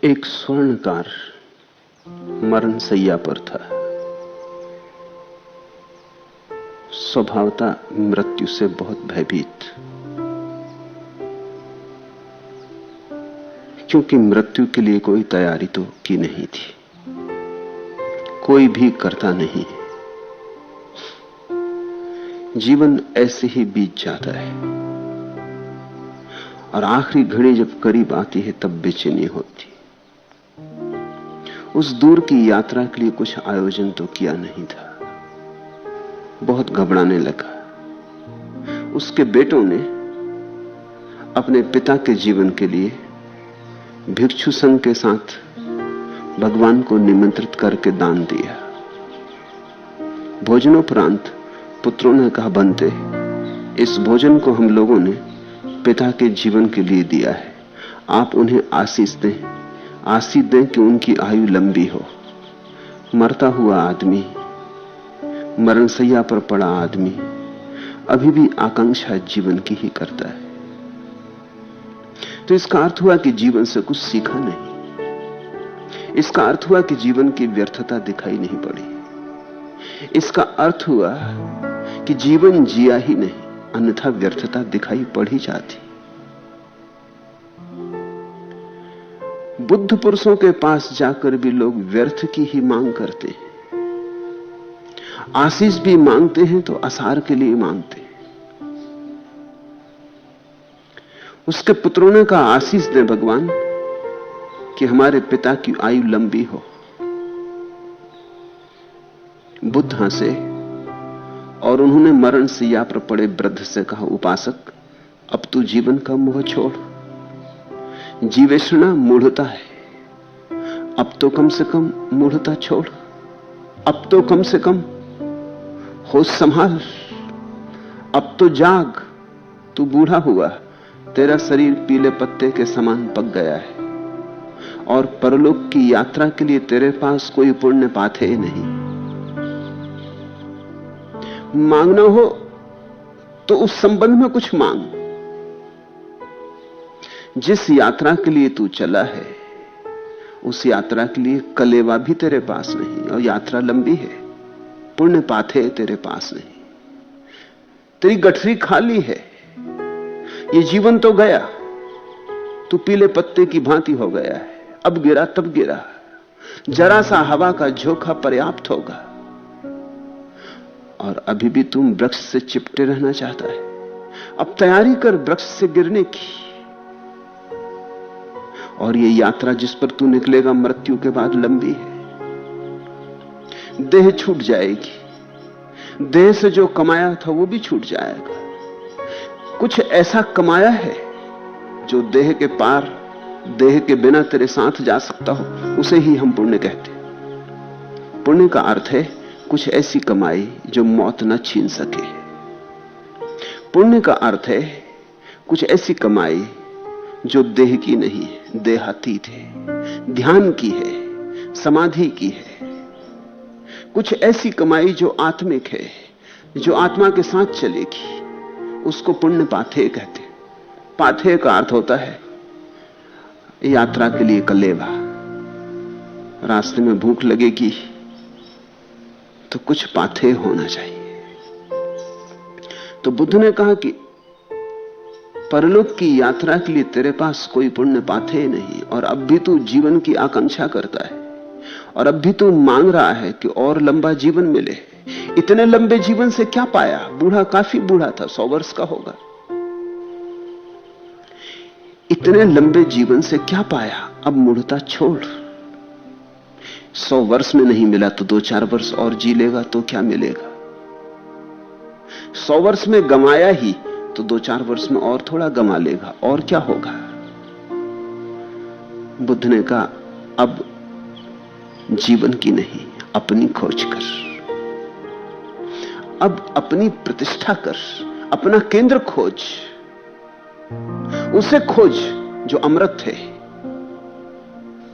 एक स्वर्णकार मरण शैया पर था। स्वभावता मृत्यु से बहुत भयभीत, क्योंकि मृत्यु के लिए कोई तैयारी तो की नहीं थी, कोई भी करता नहीं। जीवन ऐसे ही बीत जाता है और आखिरी घड़ी जब करीब आती है तब बेचैनी होती। उस दूर की यात्रा के लिए कुछ आयोजन तो किया नहीं था। बहुत घबराने लगा। उसके बेटों ने अपने पिता के जीवन के लिए भिक्षु संघ के साथ भगवान को निमंत्रित करके दान दिया। भोजनोपरांत पुत्रों ने कहा, बनते इस भोजन को हम लोगों ने पिता के जीवन के लिए दिया है, आप उन्हें आशीष दें कि उनकी आयु लंबी हो। मरता हुआ आदमी, मरणशैया पर पड़ा आदमी अभी भी आकांक्षा जीवन की ही करता है। तो इसका अर्थ हुआ कि जीवन से कुछ सीखा नहीं। इसका अर्थ हुआ कि जीवन की व्यर्थता दिखाई नहीं पड़ी। इसका अर्थ हुआ कि जीवन जिया ही नहीं, अन्यथा व्यर्थता दिखाई पड़ ही जाती। बुद्ध पुरुषों के पास जाकर भी लोग व्यर्थ की ही मांग करते हैं। आशीष भी मांगते हैं तो आसार के लिए मांगते हैं। उसके पुत्रों ने कहा, आशीष दे भगवान कि हमारे पिता की आयु लंबी हो। बुद्ध हंसे और उन्होंने मरण शैया पर पड़े वृद्ध से कहा, उपासक, अब तू जीवन का मोह छोड़। जीवेषणा मूढ़ता है, अब तो कम से कम मूढ़ता छोड़। अब तो कम से कम होश संभाल। अब तो जाग। तू बूढ़ा हुआ, तेरा शरीर पीले पत्ते के समान पक गया है और परलोक की यात्रा के लिए तेरे पास कोई पुण्य पाथे नहीं। मांगना हो तो उस संबंध में कुछ मांग। जिस यात्रा के लिए तू चला है उस यात्रा के लिए कलेवा भी तेरे पास नहीं, और यात्रा लंबी है। पुण्य पाथे तेरे पास नहीं, तेरी गठरी खाली है। ये जीवन तो गया, तू पीले पत्ते की भांति हो गया है। अब गिरा तब गिरा, जरा सा हवा का झोंका पर्याप्त होगा। और अभी भी तुम वृक्ष से चिपटे रहना चाहता है। अब तैयारी कर वृक्ष से गिरने की। और ये यात्रा जिस पर तू निकलेगा मृत्यु के बाद लंबी है। देह छूट जाएगी, देह से जो कमाया था वो भी छूट जाएगा। कुछ ऐसा कमाया है जो देह के पार, देह के बिना तेरे साथ जा सकता हो, उसे ही हम पुण्य कहते हैं। पुण्य का अर्थ है कुछ ऐसी कमाई जो मौत न छीन सके। पुण्य का अर्थ है कुछ ऐसी कमाई जो देह की नहीं है, देहातीत है, ध्यान की है, समाधि की है। कुछ ऐसी कमाई जो आत्मिक है, जो आत्मा के साथ चलेगी, उसको पुण्य पाथे कहते हैं। पाथे का अर्थ होता है यात्रा के लिए कलेवा। रास्ते में भूख लगेगी तो कुछ पाथे होना चाहिए। तो बुद्ध ने कहा कि परलोक की यात्रा के लिए तेरे पास कोई पुण्य पाथे नहीं, और अब भी तू जीवन की आकांक्षा करता है, और अब भी तू मांग रहा है कि और लंबा जीवन मिले। इतने लंबे जीवन से क्या पाया? बूढ़ा, काफी बूढ़ा था, 100 वर्ष का होगा। इतने लंबे जीवन से क्या पाया? अब मूढ़ता छोड़। 100 वर्ष में नहीं मिला तो 2-4 वर्ष और जी लेगा तो क्या मिलेगा? 100 वर्ष में गंवाया ही तो 2-4 वर्ष में और थोड़ा गंवा लेगा, और क्या होगा? बुद्ध ने कहा, अब जीवन की नहीं, अपनी खोज कर। अब अपनी प्रतिष्ठा कर, अपना केंद्र खोज। उसे खोज जो अमृत है।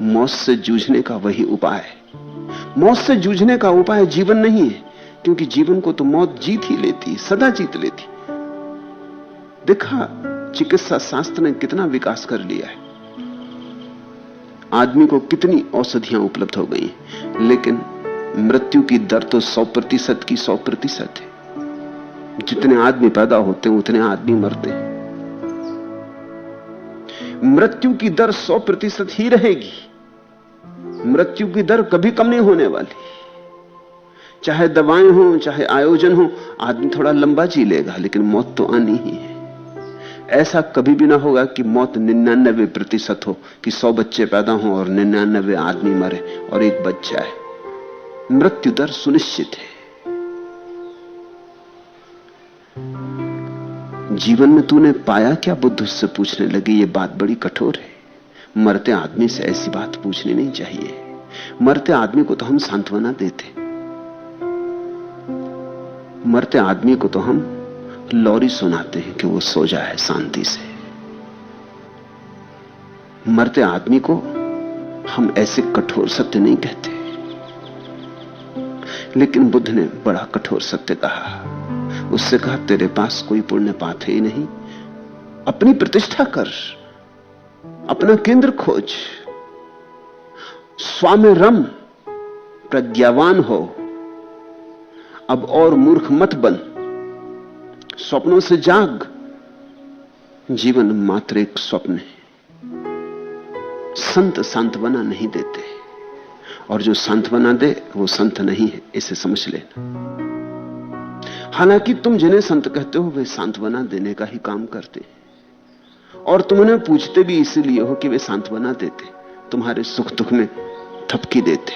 मौत से जूझने का वही उपाय है। मौत से जूझने का उपाय जीवन नहीं है, क्योंकि जीवन को तो मौत जीत ही लेती, सदा जीत लेती। देखा चिकित्सा शास्त्र ने कितना विकास कर लिया है। आदमी को कितनी औषधियां उपलब्ध हो गई, लेकिन मृत्यु की दर तो 100% की 100% है। जितने आदमी पैदा होते हैं उतने आदमी मरते हैं। मृत्यु की दर 100% ही रहेगी। मृत्यु की दर कभी कम नहीं होने वाली। चाहे दवाएं हो, चाहे आयोजन हो, आदमी थोड़ा लंबा जी लेगा, लेकिन मौत तो आनी ही है। ऐसा कभी भी ना होगा कि मौत 99% हो, कि 100 बच्चे पैदा हों और 99 आदमी मरे और एक बच जाए। मृत्यु दर सुनिश्चित है। जीवन में तूने पाया क्या? बुद्ध उससे पूछने लगे। ये बात बड़ी कठोर है। मरते आदमी से ऐसी बात पूछनी नहीं चाहिए। मरते आदमी को तो हम सांत्वना देते, मरते आदमी को तो हम लोरी सुनाते हैं कि वो सो जाए शांति से। मरते आदमी को हम ऐसे कठोर सत्य नहीं कहते। लेकिन बुद्ध ने बड़ा कठोर सत्य कहा। उससे कहा, तेरे पास कोई पुण्य पाप है ही नहीं। अपनी प्रतिष्ठा कर, अपना केंद्र खोज, स्वामी रम, प्रज्ञावान हो। अब और मूर्ख मत बन, स्वप्नों से जाग। जीवन मात्र एक स्वप्न है। संत सांत्वना नहीं देते, और जो सांत्वना दे वो संत नहीं है, इसे समझ लेना। हालांकि तुम जिन्हें संत कहते हो वे सांत्वना देने का ही काम करते हैं, और तुम उन्हें पूछते भी इसीलिए हो कि वे सांत्वना देते, तुम्हारे सुख दुख में थपकी देते,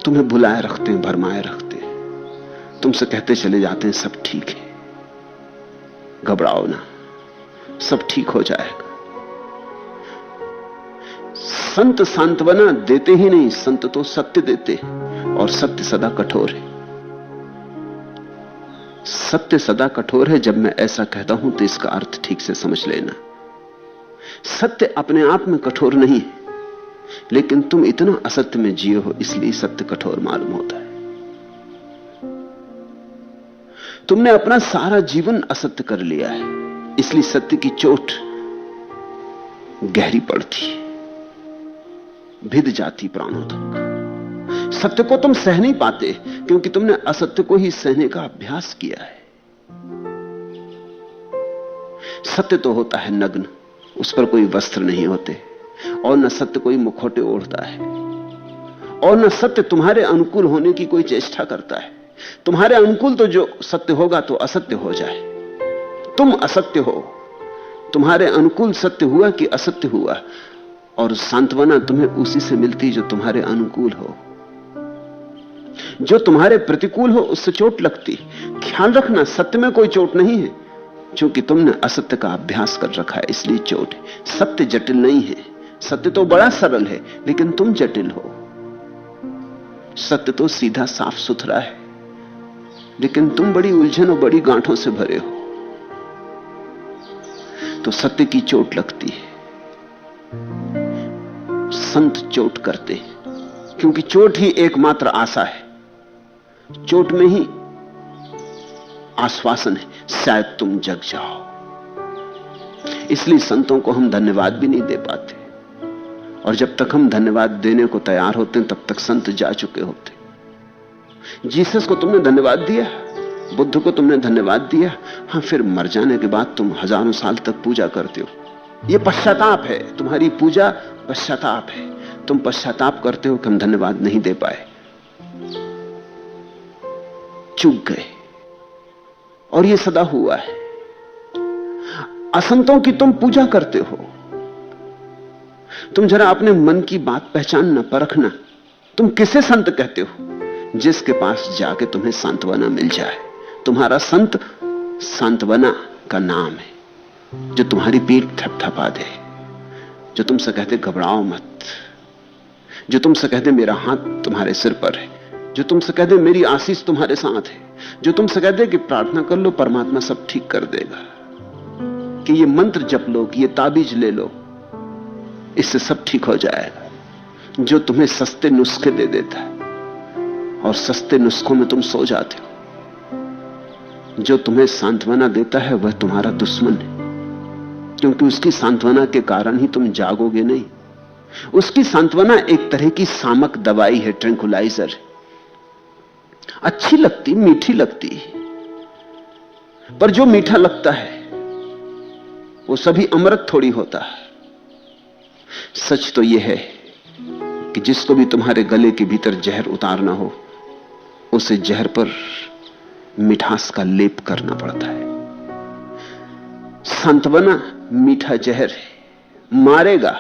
तुम्हें भुलाए रखते हैं, भरमाए रखते हैं, तुमसे कहते चले जाते हैं सब ठीक है, घबराओ ना, सब ठीक हो जाएगा। संत सांत्वना देते ही नहीं, संत तो सत्य देते, और सत्य सदा कठोर है। सत्य सदा कठोर है। जब मैं ऐसा कहता हूं तो इसका अर्थ ठीक से समझ लेना। सत्य अपने आप में कठोर नहीं है, लेकिन तुम इतना असत्य में जिए हो इसलिए सत्य कठोर मालूम होता है। तुमने अपना सारा जीवन असत्य कर लिया है, इसलिए सत्य की चोट गहरी पड़ती, भिद जाती प्राणों तक। सत्य को तुम सह नहीं पाते क्योंकि तुमने असत्य को ही सहने का अभ्यास किया है। सत्य तो होता है नग्न, उस पर कोई वस्त्र नहीं होते, और न सत्य कोई मुखौटे ओढ़ता है, और न सत्य तुम्हारे अनुकूल होने की कोई चेष्टा करता है। तुम्हारे अनुकूल तो जो सत्य होगा तो असत्य हो जाए। तुम असत्य हो, तुम्हारे अनुकूल सत्य हुआ कि असत्य हुआ, और सांत्वना तुम्हें उसी से मिलती जो तुम्हारे अनुकूल हो। जो तुम्हारे प्रतिकूल हो उससे चोट लगती। ख्याल रखना, सत्य में कोई चोट नहीं है, क्योंकि तुमने असत्य का अभ्यास कर रखा है, इसलिए चोट है। सत्य जटिल नहीं है, सत्य तो बड़ा सरल है, लेकिन तुम जटिल हो। सत्य तो सीधा साफ सुथरा है, लेकिन तुम बड़ी उलझन और बड़ी गांठों से भरे हो, तो सत्य की चोट लगती है। संत चोट करते हैं, क्योंकि चोट ही एकमात्र आशा है। चोट में ही आश्वासन है, शायद तुम जग जाओ। इसलिए संतों को हम धन्यवाद भी नहीं दे पाते, और जब तक हम धन्यवाद देने को तैयार होते हैं तब तक संत जा चुके होते। जीसस को तुमने धन्यवाद दिया, बुद्ध को तुमने धन्यवाद दिया, हाँ, फिर मर जाने के बाद तुम हजारों साल तक पूजा करते हो। यह पश्चाताप है, तुम्हारी पूजा पश्चाताप है। तुम पश्चाताप करते हो कि हम धन्यवाद नहीं दे पाए, चूक गए, और यह सदा हुआ है। असंतों की तुम पूजा करते हो। तुम जरा अपने मन की बात पहचानना, परखना, तुम किसे संत कहते हो? जिसके पास जाके तुम्हें सांत्वना मिल जाए। तुम्हारा संत सांत्वना का नाम है, जो तुम्हारी पीठ थपथपा दे, जो तुमसे कहते घबराओ मत, जो तुमसे कहते मेरा हाथ तुम्हारे सिर पर है, जो तुमसे कहते मेरी आशीष तुम्हारे साथ है, जो तुमसे कहते कि प्रार्थना कर लो, परमात्मा सब ठीक कर देगा, कि ये मंत्र जप लो, कि ये ताबीज ले लो, इससे सब ठीक हो जाएगा। जो तुम्हें सस्ते नुस्खे दे देता है और सस्ते नुस्खों में तुम सो जाते हो। जो तुम्हें सांत्वना देता है वह तुम्हारा दुश्मन है, क्योंकि उसकी सांत्वना के कारण ही तुम जागोगे नहीं। उसकी सांत्वना एक तरह की सामक दवाई है, ट्रैंकुलाइजर। अच्छी लगती, मीठी लगती, पर जो मीठा लगता है वो सभी अमृत थोड़ी होता है। सच तो यह है कि जिसको भी तुम्हारे गले के भीतर जहर उतारना हो, उसे जहर पर मिठास का लेप करना पड़ता है। सांत्वना मीठा जहर है, मारेगा,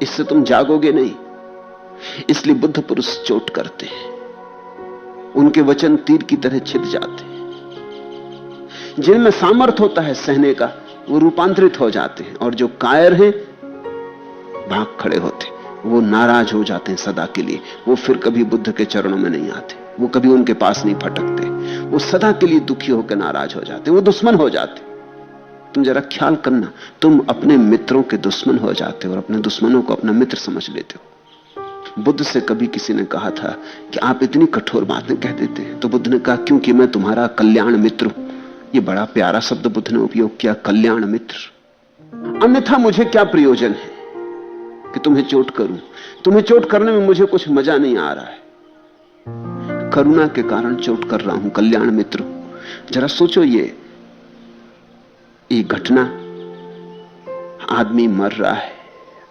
इससे तुम जागोगे नहीं। इसलिए बुद्ध पुरुष चोट करते हैं, उनके वचन तीर की तरह छिद जाते हैं। जिनमें सामर्थ्य होता है सहने का, वो रूपांतरित हो जाते हैं, और जो कायर हैं भाग खड़े होते, वो नाराज हो जाते हैं सदा के लिए। वो फिर कभी बुद्ध के चरणों में नहीं आते, वो कभी उनके पास नहीं फटकते, वो सदा के लिए दुखी होकर नाराज हो जाते, वो दुश्मन हो जाते। तुम जरा ख्याल करना, तुम अपने मित्रों के दुश्मन हो जाते हो और अपने दुश्मनों को अपना मित्र समझ लेते हो। बुद्ध से कभी किसी ने कहा था कि आप इतनी कठोर बातें कह देते हैं, तो बुद्ध ने कहा क्योंकि मैं तुम्हारा कल्याण मित्र हूं। ये बड़ा प्यारा शब्द बुद्ध ने उपयोग किया, कल्याण मित्र। अन्यथा मुझे क्या प्रयोजन है कि तुम्हें चोट करूं? तुम्हें चोट करने में मुझे कुछ मजा नहीं आ रहा है, करुणा के कारण चोट कर रहा हूं, कल्याण मित्र। जरा सोचो, ये घटना, आदमी मर रहा है,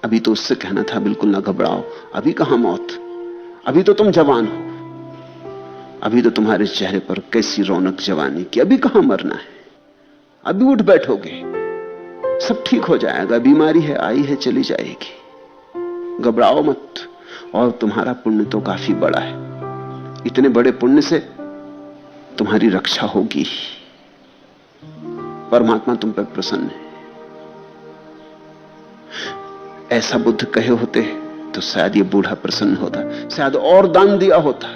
अभी तो उससे कहना था बिल्कुल ना घबराओ, अभी कहां मौत, अभी तो तुम जवान हो, अभी तो तुम्हारे चेहरे पर कैसी रौनक जवानी की, अभी कहां मरना है, अभी उठ बैठोगे, सब ठीक हो जाएगा, बीमारी है आई है चली जाएगी, घबराओ मत। और तुम्हारा पुण्य तो काफी बड़ा है, इतने बड़े पुण्य से तुम्हारी रक्षा होगी, परमात्मा तुम पर प्रसन्न है। ऐसा बुद्ध कहे होते तो शायद ये बूढ़ा प्रसन्न होता, शायद और दान दिया होता,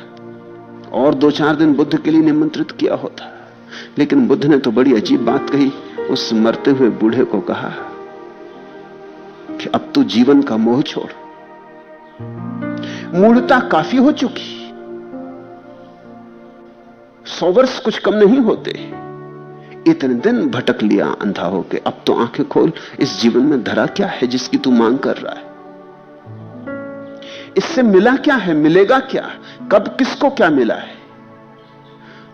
और 2-4 दिन बुद्ध के लिए निमंत्रित किया होता। लेकिन बुद्ध ने तो बड़ी अजीब बात कही, उस मरते हुए बूढ़े को कहा कि अब तू जीवन का मोह छोड़, मूढ़ता काफी हो चुकी, 100 वर्ष कुछ कम नहीं होते, इतने दिन भटक लिया अंधा होके, अब तो आंखें खोल, इस जीवन में धरा क्या है जिसकी तू मांग कर रहा है? इससे मिला क्या है, मिलेगा क्या, कब किसको क्या मिला है?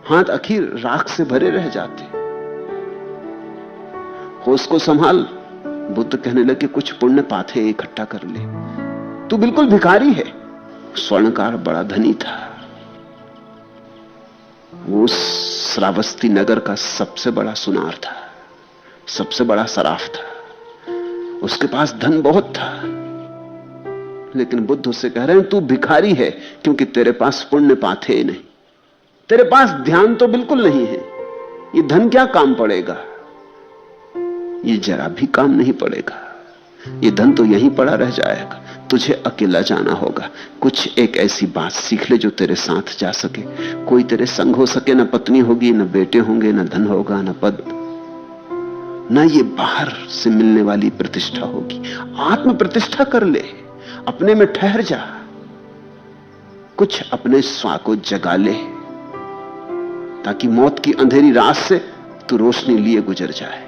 हाथ आखिर राख से भरे रह जाते। होश को संभाल। बुद्ध कहने लगे कुछ पुण्य पाथे इकट्ठा कर ले, तू बिल्कुल भिखारी है। स्वर्णकार बड़ा धनी था, वो श्रावस्ती नगर का सबसे बड़ा सुनार था, सबसे बड़ा सराफ था, उसके पास धन बहुत था। लेकिन बुद्ध उससे कह रहे हैं तू भिखारी है क्योंकि तेरे पास पुण्य पाथे नहीं, तेरे पास ध्यान तो बिल्कुल नहीं है। ये धन क्या काम पड़ेगा, ये जरा भी काम नहीं पड़ेगा, ये धन तो यहीं पड़ा रह जाएगा। तुझे अकेला जाना होगा, कुछ एक ऐसी बात सीख ले जो तेरे साथ जा सके, कोई तेरे संग हो सके। न पत्नी होगी, न बेटे होंगे, न धन होगा, न पद, न ये बाहर से मिलने वाली प्रतिष्ठा होगी। आत्म प्रतिष्ठा कर ले, अपने में ठहर जा, कुछ अपने स्वा को जगा ले, ताकि मौत की अंधेरी रात से तू रोशनी लिए गुजर जाए।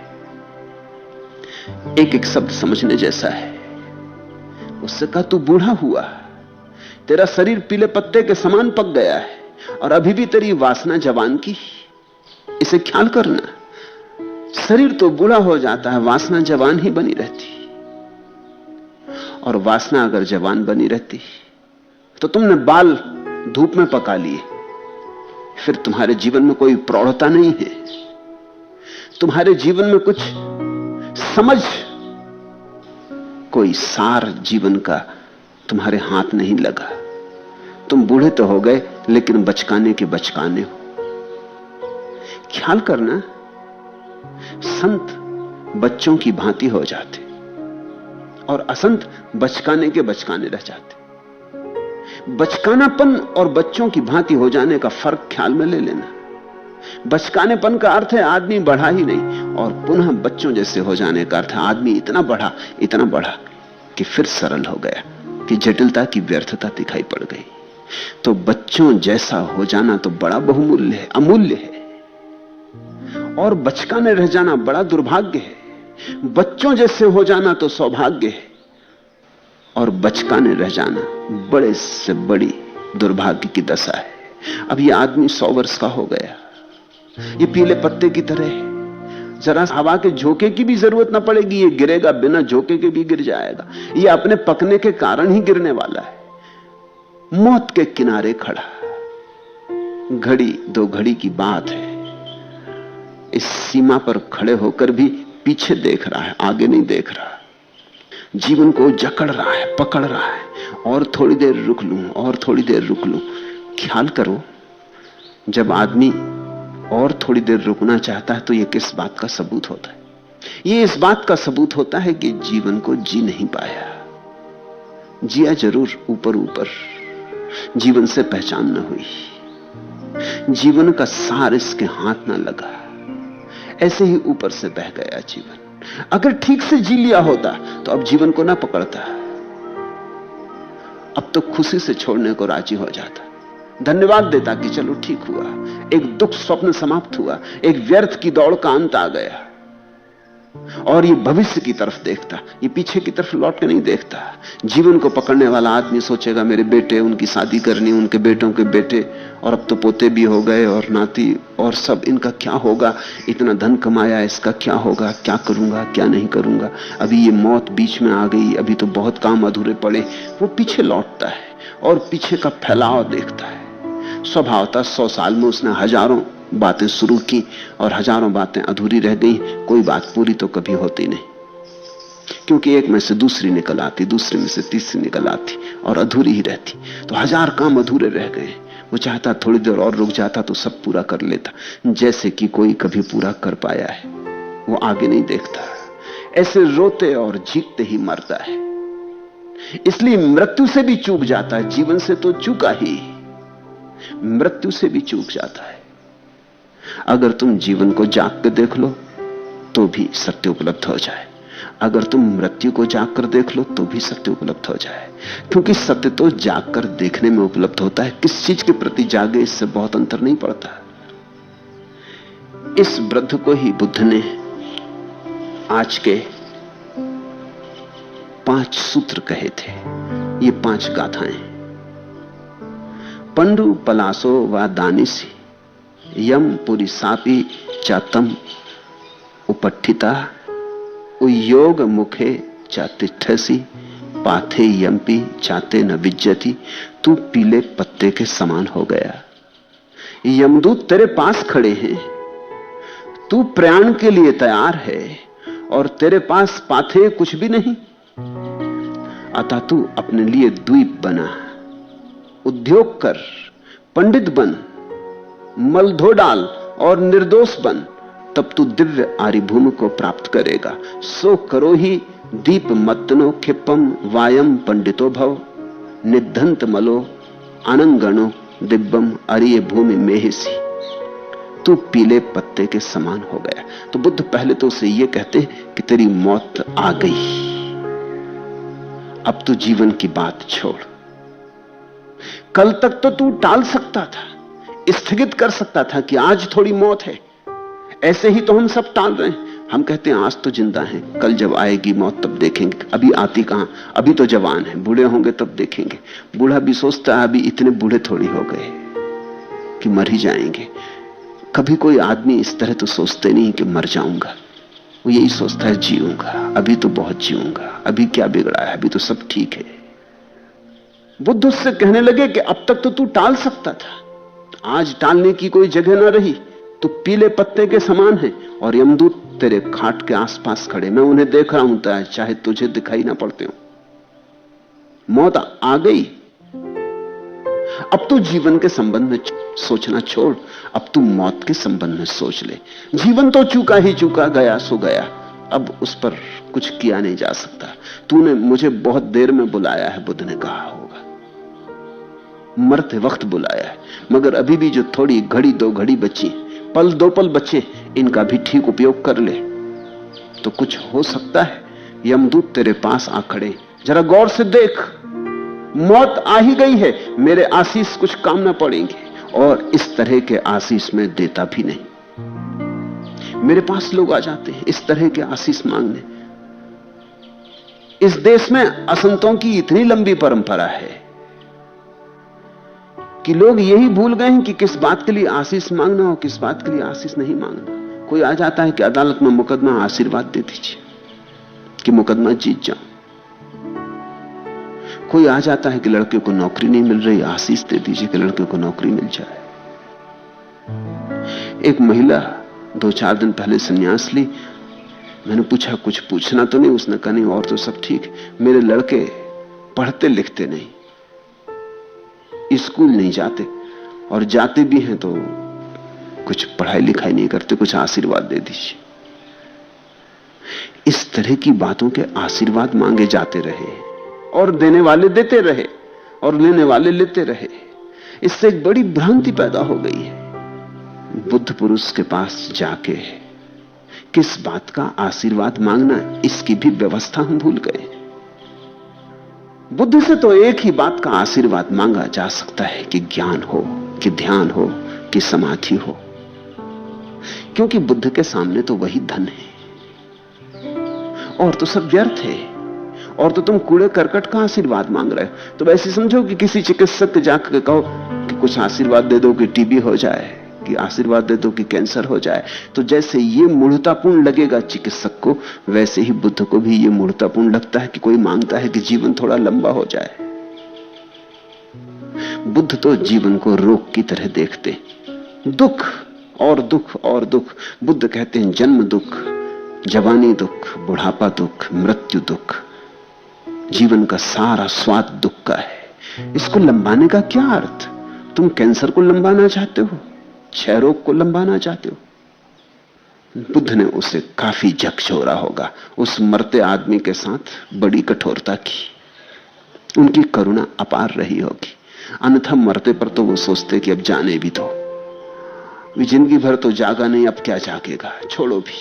एक एक शब्द समझने जैसा है। उससे कहा तू बूढ़ा हुआ, तेरा शरीर पीले पत्ते के समान पक गया है, और अभी भी तेरी वासना जवान की, इसे ख्याल करना। शरीर तो बूढ़ा हो जाता है, वासना जवान ही बनी रहती। और वासना अगर जवान बनी रहती तो तुमने बाल धूप में पका लिए, फिर तुम्हारे जीवन में कोई प्रौढ़ता नहीं है, तुम्हारे जीवन में कुछ समझ, कोई सार जीवन का तुम्हारे हाथ नहीं लगा। तुम बूढ़े तो हो गए लेकिन बचकाने के बचकाने हो। ख्याल करना, संत बच्चों की भांति हो जाते और असंत बचकाने के बचकाने रह जाते। बचकानापन और बच्चों की भांति हो जाने का फर्क ख्याल में ले लेना। बचकानेपन का अर्थ है आदमी बढ़ा ही नहीं, और पुनः बच्चों जैसे हो जाने का अर्थ है आदमी इतना बढ़ा कि फिर सरल हो गया, कि जटिलता की व्यर्थता दिखाई पड़ गई। तो बच्चों जैसा हो जाना तो बड़ा बहुमूल्य है, अमूल्य है, और बचकाने रह जाना बड़ा दुर्भाग्य है। बच्चों जैसे हो जाना तो सौभाग्य है, और बचकाने रह जाना बड़े से बड़ी दुर्भाग्य की दशा है। अब ये आदमी 100 वर्ष का हो गया, ये पीले पत्ते की तरह है, जरा हवा के झोंके की भी जरूरत ना पड़ेगी, ये गिरेगा, बिना झोंके के भी गिर जाएगा। ये अपने पकने के कारण ही गिरने वाला है। मौत के किनारे खड़ा, घड़ी दो घड़ी की बात है, इस सीमा पर खड़े होकर भी पीछे देख रहा है, आगे नहीं देख रहा। जीवन को जकड़ रहा है, पकड़ रहा है, और थोड़ी देर रुक लूं, और थोड़ी देर रुक लूं। ख्याल करो, जब आदमी और थोड़ी देर रुकना चाहता है तो यह किस बात का सबूत होता है? यह इस बात का सबूत होता है कि जीवन को जी नहीं पाया। जिया जरूर ऊपर ऊपर, जीवन से पहचान न हुई, जीवन का सार इसके हाथ ना लगा, ऐसे ही ऊपर से बह गया जीवन। अगर ठीक से जी लिया होता तो अब जीवन को ना पकड़ता, अब तो खुशी से छोड़ने को राजी हो जाता, धन्यवाद देता कि चलो ठीक हुआ, एक दुख स्वप्न समाप्त हुआ, एक व्यर्थ की दौड़ का अंत आ गया। और ये भविष्य की तरफ देखता, ये पीछे की तरफ लौट के नहीं देखता। जीवन को पकड़ने वाला आदमी सोचेगा मेरे बेटे, उनकी शादी करनी, उनके बेटों के बेटे, और अब तो पोते भी हो गए और नाती, और सब, इनका क्या होगा? इतना धन कमाया, इसका क्या होगा? क्या करूंगा, क्या नहीं करूंगा? अभी ये मौत बीच में आ गई, अभी तो बहुत काम अधूरे पड़े। वो पीछे लौटता है और पीछे का फैलाव देखता है। स्वभावतः 100 साल में उसने हजारों बातें शुरू की और हजारों बातें अधूरी रह गई। कोई बात पूरी तो कभी होती नहीं, क्योंकि एक में से दूसरी निकल आती, दूसरे में से तीसरी निकल आती और अधूरी ही रहती। तो 1000 काम अधूरे रह गए। वो चाहता थोड़ी देर और रुक जाता तो सब पूरा कर लेता, जैसे कि कोई कभी पूरा कर पाया है। वो आगे नहीं देखता, ऐसे रोते और जीतते ही मरता है। इसलिए मृत्यु से भी चूक जाता है, जीवन से तो चूका ही, मृत्यु से भी चूक जाता है। अगर तुम जीवन को जाग कर देख लो तो भी सत्य उपलब्ध हो जाए, अगर तुम मृत्यु को जाग कर देख लो तो भी सत्य उपलब्ध हो जाए। क्योंकि सत्य तो जाग कर देखने में उपलब्ध होता है, किस चीज के प्रति जागे इससे बहुत अंतर नहीं पड़ता। इस वृद्ध को ही बुद्ध ने आज के 5 सूत्र कहे थे, ये 5 गाथाएं। पंडु पलासो व दानिसी यम पुरी सापी चातम उपठिता उयोग मुखे चातिठसी पाथे यम्पी चाते न विज्जति। तू पीले पत्ते के समान हो गया, यमदूत तेरे पास खड़े हैं, तू प्रयाण के लिए तैयार है और तेरे पास पाथे कुछ भी नहीं। अतः तू अपने लिए द्वीप बना, उद्योग कर, पंडित बन, मल धो डाल और निर्दोष बन, तब तू दिव्य आरिभूमि को प्राप्त करेगा। सो करो ही दीप मत्तनो क्षिपम वायम पंडितो भव, निद्धंत मलो अनंगणो दिव्यम अरिय भूमि मेहिसी। तू पीले पत्ते के समान हो गया। तो बुद्ध पहले तो उसे यह कहते कि तेरी मौत आ गई, अब तू जीवन की बात छोड़। कल तक तो तू टाल सकता था, स्थगित कर सकता था कि आज थोड़ी मौत है। ऐसे ही तो हम सब टाल रहे हैं। हम कहते हैं आज तो जिंदा हैं, कल जब आएगी मौत तब देखेंगे। अभी आती कहां, अभी तो जवान है, बूढ़े होंगे तब देखेंगे। बूढ़ा भी सोचता है अभी इतने बूढ़े थोड़ी हो गए कि मर ही जाएंगे। कभी कोई आदमी इस तरह तो सोचते नहीं कि मर जाऊंगा, वो यही सोचता है जीऊंगा, अभी तो बहुत जीऊंगा, अभी क्या बिगड़ा है, अभी तो सब ठीक है। बुद्ध उससे कहने लगे कि अब तक तो तू टाल सकता था, आज टालने की कोई जगह ना रही। तू पीले पत्ते के समान है और यमदूत तेरे खाट के आसपास खड़े, मैं उन्हें देख रहा हूं, चाहे तुझे दिखाई ना पड़ते हो। मौत आ गई, अब तू जीवन के संबंध में सोचना छोड़, अब तू मौत के संबंध में सोच ले। जीवन तो चूका ही चूका, गया सो गया, अब उस पर कुछ किया नहीं जा सकता। तूने मुझे बहुत देर में बुलाया है, बुद्ध ने कहा होगा, मरते वक्त बुलाया है, मगर अभी भी जो थोड़ी घड़ी 2 घड़ी बची, पल 2 पल बचे, इनका भी ठीक उपयोग कर ले तो कुछ हो सकता है। यमदूत तेरे पास आ खड़े, जरा गौर से देख, मौत आ ही गई है, मेरे आशीष कुछ काम ना पड़ेंगे, और इस तरह के आशीष में देता भी नहीं। मेरे पास लोग आ जाते हैं इस तरह के आशीष मांगने, इस देश में असंतों की इतनी लंबी परंपरा है कि लोग यही भूल गए हैं कि किस बात के लिए आशीष मांगना और किस बात के लिए आशीष नहीं मांगना। कोई आ जाता है कि अदालत में मुकदमा, आशीर्वाद दे दीजिए कि मुकदमा जीत जाऊं। कोई आ जाता है कि लड़के को नौकरी नहीं मिल रही, आशीष दे दीजिए कि लड़के को नौकरी मिल जाए। एक महिला 2-4 दिन पहले संन्यास ली। मैंने पूछा कुछ पूछना तो नहीं? उसने कहा नहीं, और तो सब ठीक। मेरे लड़के पढ़ते लिखते नहीं, स्कूल नहीं जाते, और जाते भी हैं तो कुछ पढ़ाई लिखाई नहीं करते, कुछ आशीर्वाद दे दीजिए। इस तरह की बातों के आशीर्वाद मांगे जाते रहे और देने वाले देते रहे और लेने वाले लेते रहे। इससे एक बड़ी भ्रांति पैदा हो गई है। बुद्ध पुरुष के पास जाके किस बात का आशीर्वाद मांगना, इसकी भी व्यवस्था हम भूल गए। बुद्ध से तो एक ही बात का आशीर्वाद मांगा जा सकता है कि ज्ञान हो, कि ध्यान हो, कि समाधि हो, क्योंकि बुद्ध के सामने तो वही धन है और तो सब व्यर्थ है। और तो तुम कूड़े करकट का आशीर्वाद मांग रहे हो। तो वैसे समझो कि किसी चिकित्सक के जाकर कहो कि कुछ आशीर्वाद दे दो कि टीबी हो जाए, कि आशीर्वाद दे दो कि कैंसर हो जाए। तो जैसे ये मूढ़तापूर्ण लगेगा चिकित्सक को, वैसे ही बुद्ध को भी ये मूढ़तापूर्ण लगता है कि कोई मांगता है कि जीवन थोड़ा लंबा हो जाए। बुद्ध तो जीवन को रोग की तरह देखते, दुख और दुख और दुख। बुद्ध कहते हैं जन्म दुख, जवानी दुख, बुढ़ापा दुख, मृत्यु दुख। जीवन का सारा स्वाद दुख का है। इसको लंबाने का क्या अर्थ? तुम कैंसर को लंबाना चाहते हो, क्षय रोग को लंबाना चाहते हो? बुद्ध ने उसे काफी झकझोरा होगा, उस मरते आदमी के साथ बड़ी कठोरता की। उनकी करुणा अपार रही होगी, अन्यथा मरते पर तो वो सोचते कि अब जाने भी दो, जिंदगी भर तो जागा नहीं, अब क्या जागेगा, छोड़ो भी,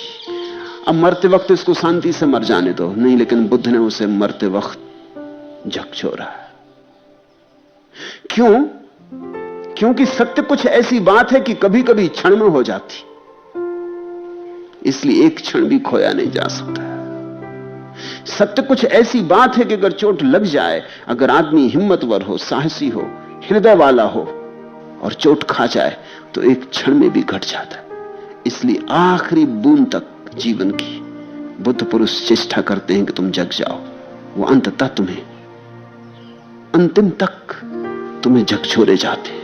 अब मरते वक्त इसको शांति से मर जाने दो। नहीं, लेकिन बुद्ध ने उसे मरते वक्त झकझोरा। क्यों? क्योंकि सत्य कुछ ऐसी बात है कि कभी कभी क्षण में हो जाती, इसलिए एक क्षण भी खोया नहीं जा सकता। सत्य कुछ ऐसी बात है कि अगर चोट लग जाए, अगर आदमी हिम्मतवर हो, साहसी हो, हृदय वाला हो और चोट खा जाए तो एक क्षण में भी घट जाता है। इसलिए आखिरी बूंद तक जीवन की बुद्ध पुरुष चेष्टा करते हैं कि तुम जग जाओ। वो अंततः तुम्हें, अंतिम तक तुम्हें झकझोरे जाते।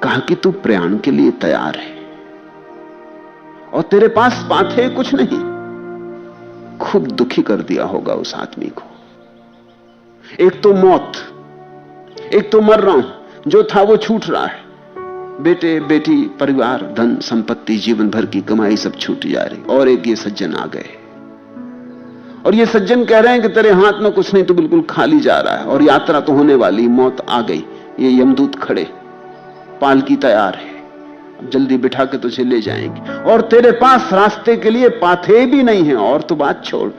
कहा कि तू प्रयाण के लिए तैयार है और तेरे पास पाथे कुछ नहीं। खूब दुखी कर दिया होगा उस आदमी को। एक तो मौत, एक तो मर रहा हूं, जो था वो छूट रहा है, बेटे बेटी, परिवार, धन संपत्ति, जीवन भर की कमाई सब छूट जा रही। और एक ये सज्जन आ गए और ये सज्जन कह रहे हैं कि तेरे हाथ में कुछ नहीं, तो बिल्कुल खाली जा रहा है और यात्रा तो होने वाली, मौत आ गई। ये यमदूत खड़े, पालकी तैयार है, अब जल्दी बिठा के तुझे ले जाएंगे और तेरे पास रास्ते के लिए पाथे भी नहीं है। और तो बात छोड़,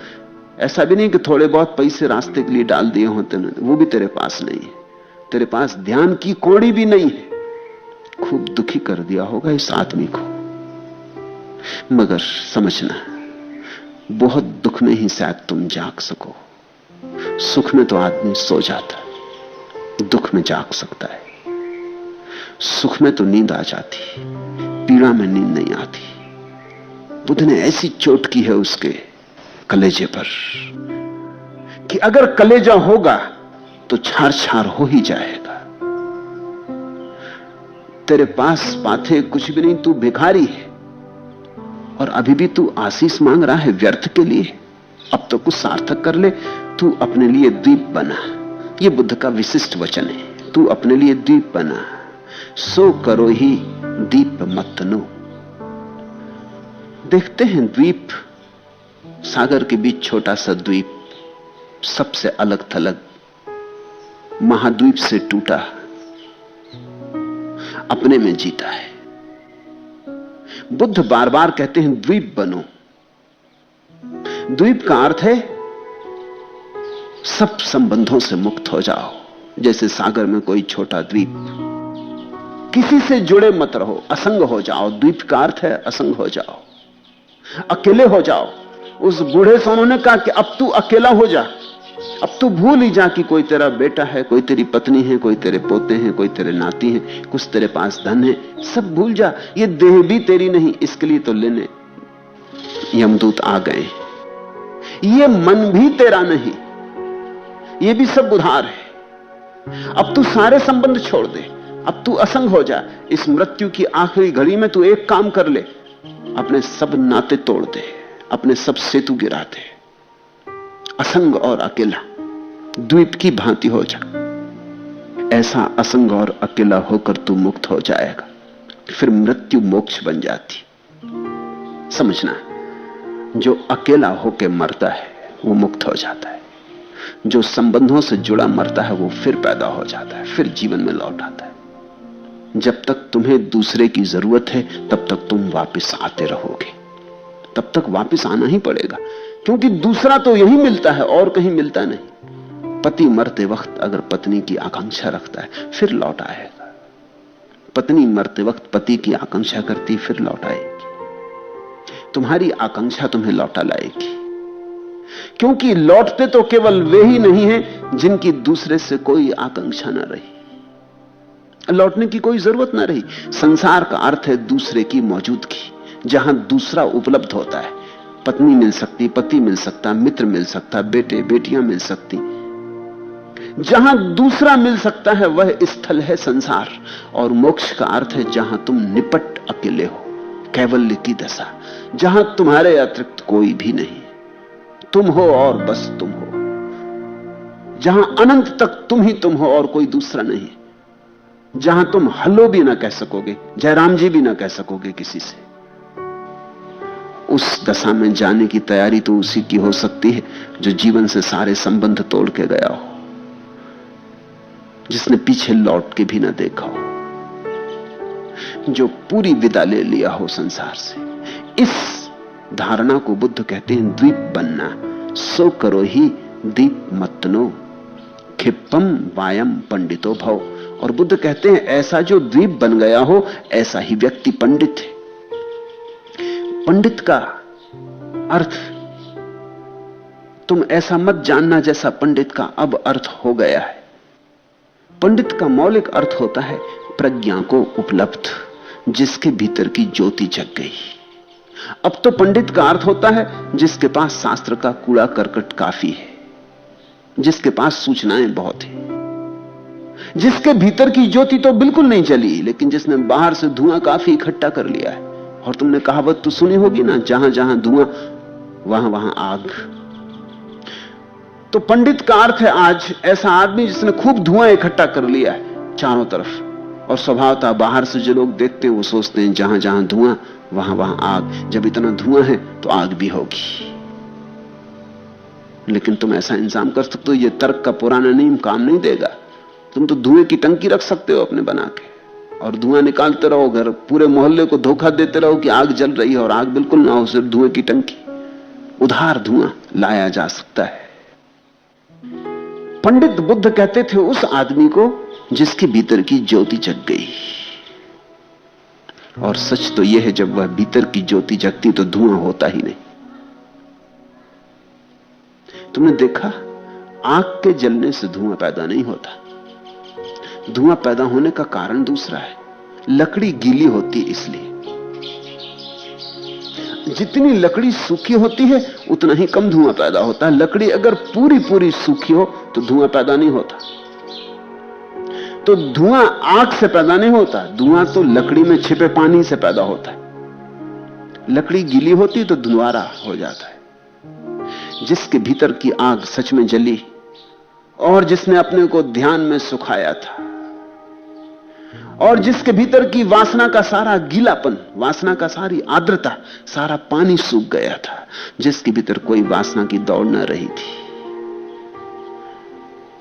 ऐसा भी नहीं कि थोड़े बहुत पैसे रास्ते के लिए डाल दिए होते, वो भी तेरे पास नहीं है। तेरे पास ध्यान की कौड़ी भी नहीं है। खूब दुखी कर दिया होगा इस आदमी को। मगर समझना, बहुत दुख में ही शायद तुम जाग सको। सुख में तो आदमी सो जाता, दुख में जाग सकता है। सुख में तो नींद आ जाती, पीड़ा में नींद नहीं आती। बुद्ध ने ऐसी चोट की है उसके कलेजे पर कि अगर कलेजा होगा तो छार छार हो ही जाएगा। तेरे पास पाथे कुछ भी नहीं, तू भिखारी है और अभी भी तू आशीष मांग रहा है व्यर्थ के लिए। अब तो कुछ सार्थक कर ले। तू अपने लिए द्वीप बना, यह बुद्ध का विशिष्ट वचन है। तू अपने लिए द्वीप बना, सो करो ही दीप मत नो। देखते हैं द्वीप, सागर के बीच छोटा सा द्वीप, सबसे अलग थलग, महाद्वीप से टूटा, अपने में जीता है। बुद्ध बार बार कहते हैं द्वीप बनो। द्वीप का अर्थ है सब संबंधों से मुक्त हो जाओ। जैसे सागर में कोई छोटा द्वीप, किसी से जुड़े मत रहो, असंग हो जाओ। द्वीप का अर्थ है असंग हो जाओ, अकेले हो जाओ, उस बूढ़े से उन्होंने कहा कि अब तू अकेला हो जा, अब तू भूल ही जा कि कोई तेरा बेटा है, कोई तेरी पत्नी है, कोई तेरे पोते हैं, कोई तेरे नाती हैं, कुछ तेरे पास धन है, सब भूल जा। ये देह भी तेरी नहीं, इसके लिए तो लेने यमदूत आ गए। ये मन भी तेरा नहीं, ये भी सब उधार है। अब तू सारे संबंध छोड़ दे, अब तू असंग हो जा। इस मृत्यु की आखिरी घड़ी में तू एक काम कर ले, अपने सब नाते तोड़ दे, अपने सब सेतु गिरा दे, असंग और अकेला द्वीप की भांति हो जा। ऐसा असंग और अकेला होकर तू मुक्त हो जाएगा, फिर मृत्यु मोक्ष बन जाती। समझना, जो अकेला होकर मरता है वो मुक्त हो जाता है, जो संबंधों से जुड़ा मरता है वो फिर पैदा हो जाता है, फिर जीवन में लौट आता है। जब तक तुम्हें दूसरे की जरूरत है तब तक तुम वापस आते रहोगे, तब तक वापस आना ही पड़ेगा, क्योंकि दूसरा तो यही मिलता है और कहीं मिलता नहीं। पति मरते वक्त अगर पत्नी की आकांक्षा रखता है फिर लौट आएगा, पत्नी मरते वक्त पति की आकांक्षा करती फिर लौट आएगी। तुम्हारी आकांक्षा तुम्हें लौटा लाएगी, क्योंकि लौटते तो केवल वे ही नहीं हैं जिनकी दूसरे से कोई आकांक्षा ना रही, लौटने की कोई जरूरत ना रही। संसार का अर्थ है दूसरे की मौजूदगी, जहां दूसरा उपलब्ध होता है। पत्नी मिल सकती, पति मिल सकता, मित्र मिल सकता, बेटे बेटियां मिल सकती, जहां दूसरा मिल सकता है वह स्थल है संसार। और मोक्ष का अर्थ है जहां तुम निपट अकेले हो, कैवल्य की दशा, जहां तुम्हारे अतिरिक्त कोई भी नहीं, तुम हो और बस तुम हो, जहां अनंत तक तुम ही तुम हो और कोई दूसरा नहीं, जहां तुम हलो भी ना कह सकोगे, जयराम जी भी ना कह सकोगे किसी से। उस दशा में जाने की तैयारी तो उसी की हो सकती है जो जीवन से सारे संबंध तोड़ के गया हो, जिसने पीछे लौट के भी ना देखा हो, जो पूरी विदा ले लिया हो संसार से। इस धारणा को बुद्ध कहते हैं द्वीप बनना। सो करो ही दीप मतनो, क्षिप्पम वायम पंडितो भव। और बुद्ध कहते हैं ऐसा जो द्वीप बन गया हो ऐसा ही व्यक्ति पंडित है। पंडित का अर्थ तुम ऐसा मत जानना जैसा पंडित का अब अर्थ हो गया है। पंडित का मौलिक अर्थ होता है प्रज्ञा को उपलब्ध, जिसके भीतर की ज्योति जग गई। अब तो पंडित का अर्थ होता है जिसके पास शास्त्र का कूड़ा करकट काफी है, जिसके पास सूचनाएं बहुत है, जिसके भीतर की ज्योति तो बिल्कुल नहीं जली, लेकिन जिसने बाहर से धुआं काफी इकट्ठा कर लिया है। और तुमने कहावत तो सुनी होगी ना, जहां जहां धुआं वहां वहां आग। तो पंडित का अर्थ है आज ऐसा आदमी जिसने खूब धुआं इकट्ठा कर लिया है चारों तरफ, और स्वभावतः बाहर से जो लोग देखते हैं वो सोचते हैं जहां जहां धुआं वहां वहां आग। जब इतना धुआं है तो आग भी होगी। लेकिन तुम ऐसा इंतजाम कर सकते हो, ये तर्क का पुराना नियम काम नहीं देगा। तुम तो धुएं की टंकी रख सकते हो अपने बना के, और धुआं निकालते रहो, घर पूरे मोहल्ले को धोखा देते रहो कि आग जल रही है, और आग बिल्कुल ना हो, सिर्फ धुएं की टंकी। उधार धुआं लाया जा सकता है। पंडित बुद्ध कहते थे उस आदमी को जिसके भीतर की ज्योति जग गई। और सच तो यह है जब वह भीतर की ज्योति जगती तो धुआं होता ही नहीं। तुमने देखा आग के जलने से धुआं पैदा नहीं होता। धुआं पैदा होने का कारण दूसरा है, लकड़ी गीली होती इसलिए। जितनी लकड़ी सूखी होती है उतना ही कम धुआं पैदा होता है। लकड़ी अगर पूरी पूरी सूखी हो तो धुआं पैदा नहीं होता। तो धुआं आग से पैदा नहीं होता, धुआं तो लकड़ी में छिपे पानी से पैदा होता है। लकड़ी गीली होती तो धुआंरा हो जाता है। जिसके भीतर की आग सच में जली और जिसने अपने को ध्यान में सुखाया था, और जिसके भीतर की वासना का सारा गीलापन, वासना का सारी आर्द्रता, सारा पानी सूख गया था, जिसके भीतर कोई वासना की दौड़ न रही थी,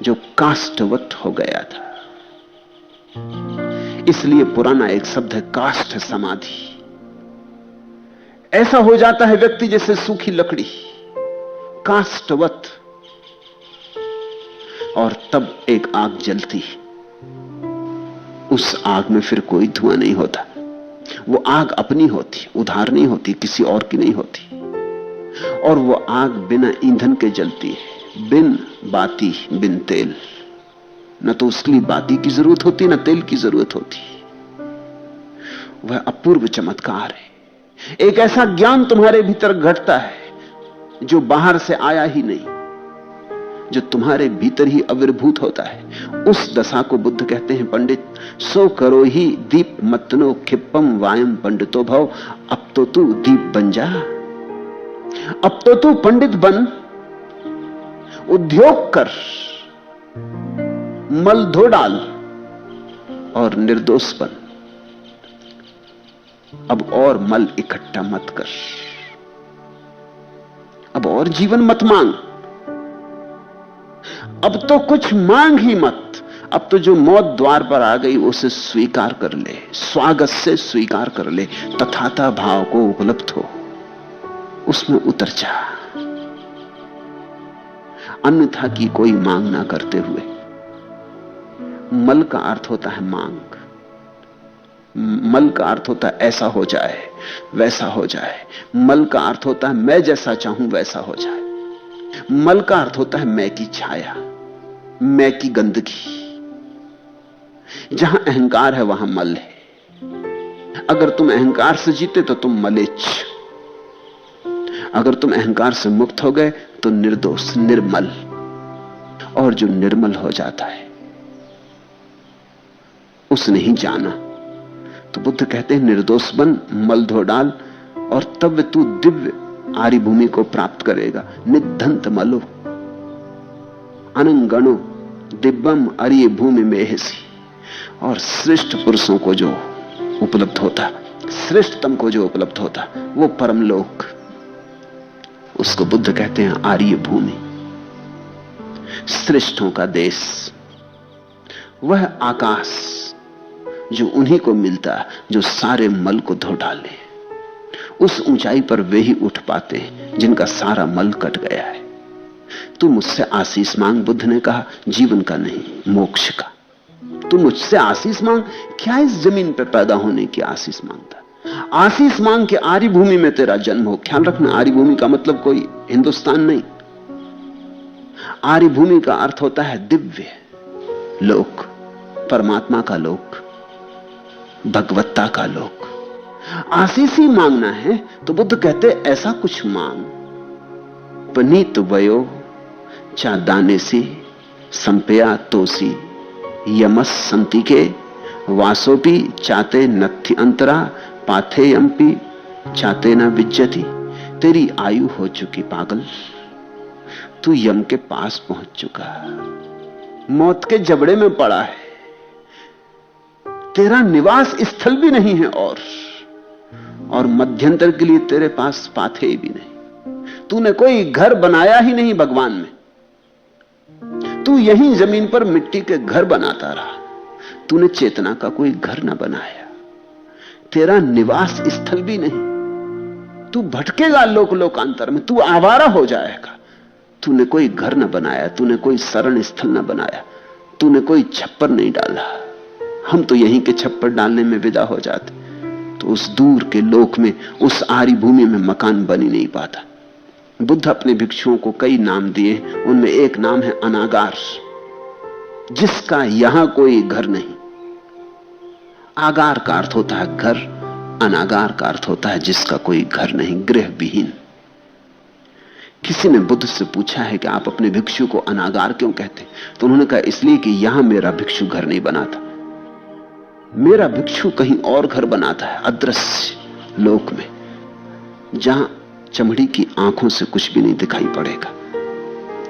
जो काष्ठवत हो गया था। इसलिए पुराना एक शब्द है काष्ठ समाधि। ऐसा हो जाता है व्यक्ति जैसे सूखी लकड़ी, काष्ठवत, और तब एक आग जलती। उस आग में फिर कोई धुआं नहीं होता। वो आग अपनी होती, उधार नहीं होती, किसी और की नहीं होती। और वो आग बिना ईंधन के जलती है, बिन बाती बिन तेल। न तो उसके लिए बाती की जरूरत होती, न तेल की जरूरत होती। वह अपूर्व चमत्कार है। एक ऐसा ज्ञान तुम्हारे भीतर घटता है जो बाहर से आया ही नहीं, जो तुम्हारे भीतर ही आविर्भूत होता है। उस दशा को बुद्ध कहते हैं पंडित, सो करो ही दीप मतनो खिप्पम वायम पंडितो भव। अब तो तू दीप बन जा, अब तो तू पंडित बन, उद्योग कर, मल धो डाल और निर्दोष बन। अब और मल इकट्ठा मत कर, अब और जीवन मत मांग, अब तो कुछ मांग ही मत। अब तो जो मौत द्वार पर आ गई उसे स्वीकार कर ले, स्वागत से स्वीकार कर ले, तथाता भाव को उपलब्ध हो, उसमें उतर जा। अन्यथा की कोई मांग ना करते हुए। मल का अर्थ होता है मांग, मल का अर्थ होता है ऐसा हो जाए, वैसा हो जाए। मल का अर्थ होता है मैं जैसा चाहूं वैसा हो जाए। मल का अर्थ होता है मैं की छाया, मैं की गंदगी। जहां अहंकार है वहां मल है। अगर तुम अहंकार से जीते तो तुम मलेच्छ, अगर तुम अहंकार से मुक्त हो गए तो निर्दोष, निर्मल। और जो निर्मल हो जाता है उसने ही जाना। तो बुद्ध कहते हैं निर्दोष बन, मल धो डाल, और तब तू दिव्य आर्य भूमि को प्राप्त करेगा। निधंत मलो अनंगणो दिव्यम आर्य भूमि में हेसी। और श्रेष्ठ पुरुषों को जो उपलब्ध होता, श्रेष्ठतम को जो उपलब्ध होता, वो परमलोक, उसको बुद्ध कहते हैं आर्य भूमि, श्रेष्ठों का देश। वह आकाश जो उन्हीं को मिलता जो सारे मल को धो डाले। उस ऊंचाई पर वे ही उठ पाते हैं जिनका सारा मल कट गया है। तू मुझसे आशीष मांग, बुद्ध ने कहा, जीवन का नहीं, मोक्ष का। तू मुझसे आशीष मांग। क्या इस जमीन पर पैदा होने की आशीष मांगता? आशीष मांग के आर्य भूमि में तेरा जन्म हो। ख्याल रखना, आर्य भूमि का मतलब कोई हिंदुस्तान नहीं। आर्य भूमि का अर्थ होता है दिव्य लोक, परमात्मा का लोक, भगवत्ता का लोक। आशीष ही मांगना है तो बुद्ध कहते ऐसा कुछ मांग। पनीत वयो चा दानेसी संपया तोसी यमस संतिके वासोपी चाते नथि अंतरा पाथेयम्पी चाते न विज्जति। तेरी आयु हो चुकी पागल, तू यम के पास पहुंच चुका, मौत के जबड़े में पड़ा है, तेरा निवास स्थल भी नहीं है और मध्यंतर के लिए तेरे पास पाथे भी नहीं। तूने कोई घर बनाया ही नहीं भगवान में, तू यहीं जमीन पर मिट्टी के घर बनाता रहा। तूने चेतना का कोई घर ना बनाया, तेरा निवास स्थल भी नहीं। तू भटकेगा लोक लोकांतर में, तू आवारा हो जाएगा। तूने कोई घर ना बनाया, तूने कोई शरण स्थल ना बनाया, तूने कोई छप्पर नहीं डाला। हम तो यहीं के छप्पर डालने में विदा हो जाते, तो उस दूर के लोक में, उस आर्य भूमि में मकान बन ही नहीं पाता। बुद्ध अपने भिक्षुओं को कई नाम दिए, उनमें एक नाम है अनागार, जिसका यहां कोई घर नहीं। आगार का अर्थ होता है घर, अनागार का अर्थ होता है जिसका कोई घर नहीं, गृह विहीन। किसी ने बुद्ध से पूछा है कि आप अपने भिक्षु को अनागार क्यों कहते? तो उन्होंने कहा, इसलिए कि यहां मेरा भिक्षु घर नहीं बनाता, मेरा भिक्षु कहीं और घर बनाता है, अदृश्य लोक में, जहां चमड़ी की आंखों से कुछ भी नहीं दिखाई पड़ेगा।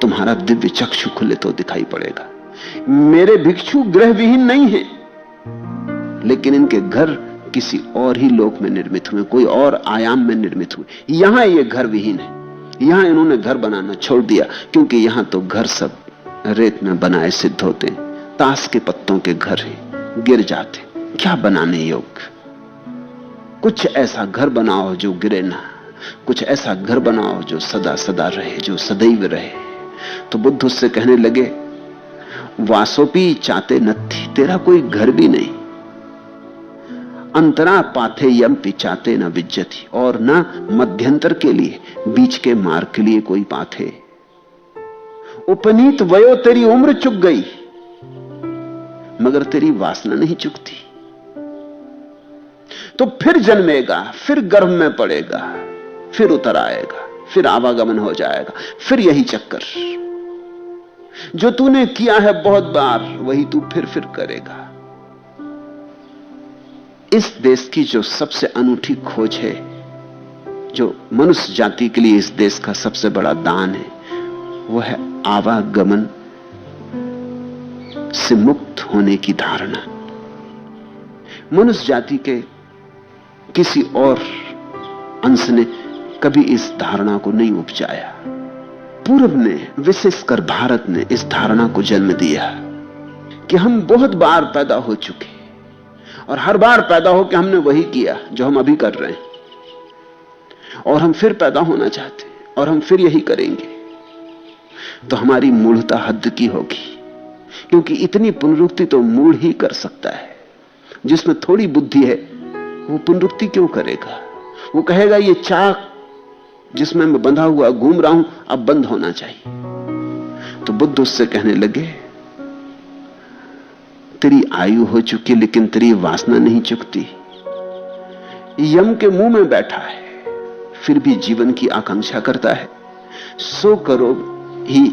तुम्हारा दिव्य चक्षु खुले तो दिखाई पड़ेगा। मेरे भिक्षु गृह विहीन नहीं है, लेकिन इनके घर किसी और ही लोक में निर्मित हुए, कोई और आयाम में निर्मित हुए। यहां ये घर विहीन है, यहां इन्होंने घर बनाना छोड़ दिया, क्योंकि यहां तो घर सब रेत में बनाए सिद्ध होते हैं, ताश के पत्तों के घर हैं, गिर जाते, क्या बनाने योग्य। कुछ ऐसा घर बनाओ जो गिरे ना, कुछ ऐसा घर बनाओ जो सदा सदा रहे, जो सदैव रहे। तो बुद्ध उससे कहने लगे, वासोपी चाहते नथी, तेरा कोई घर भी नहीं। अंतरा पाथे यम पिचाते न विज्जति, और न मध्यंतर के लिए, बीच के मार्ग के लिए कोई पाथे। उपनीत वयो, तेरी उम्र चुक गई मगर तेरी वासना नहीं चुकती। तो फिर जन्मेगा, फिर गर्भ में पड़ेगा, फिर उतर आएगा, फिर आवागमन हो जाएगा, फिर यही चक्कर। जो तूने किया है बहुत बार वही तू फिर करेगा। इस देश की जो सबसे अनूठी खोज है, जो मनुष्य जाति के लिए इस देश का सबसे बड़ा दान है, वह है आवागमन से मुक्त होने की धारणा। मनुष्य जाति के किसी और अंश ने कभी इस धारणा को नहीं उपजाया। पूर्व ने, विशेषकर भारत ने, इस धारणा को जन्म दिया कि हम बहुत बार पैदा हो चुके और हर बार पैदा होकर हमने वही किया जो हम अभी कर रहे हैं, और हम फिर पैदा होना चाहते हैं और हम फिर यही करेंगे। तो हमारी मूढ़ता हद की होगी, क्योंकि इतनी पुनरुक्ति तो मूढ़ ही कर सकता है। जिसमें थोड़ी बुद्धि है वो पुनरुक्ति क्यों करेगा? वो कहेगा ये चाक जिसमें मैं बंधा हुआ घूम रहा हूं अब बंद होना चाहिए। तो बुद्ध उससे कहने लगे, तेरी आयु हो चुकी लेकिन तेरी वासना नहीं चुकती। यम के मुंह में बैठा है फिर भी जीवन की आकांक्षा करता है। सो करो ही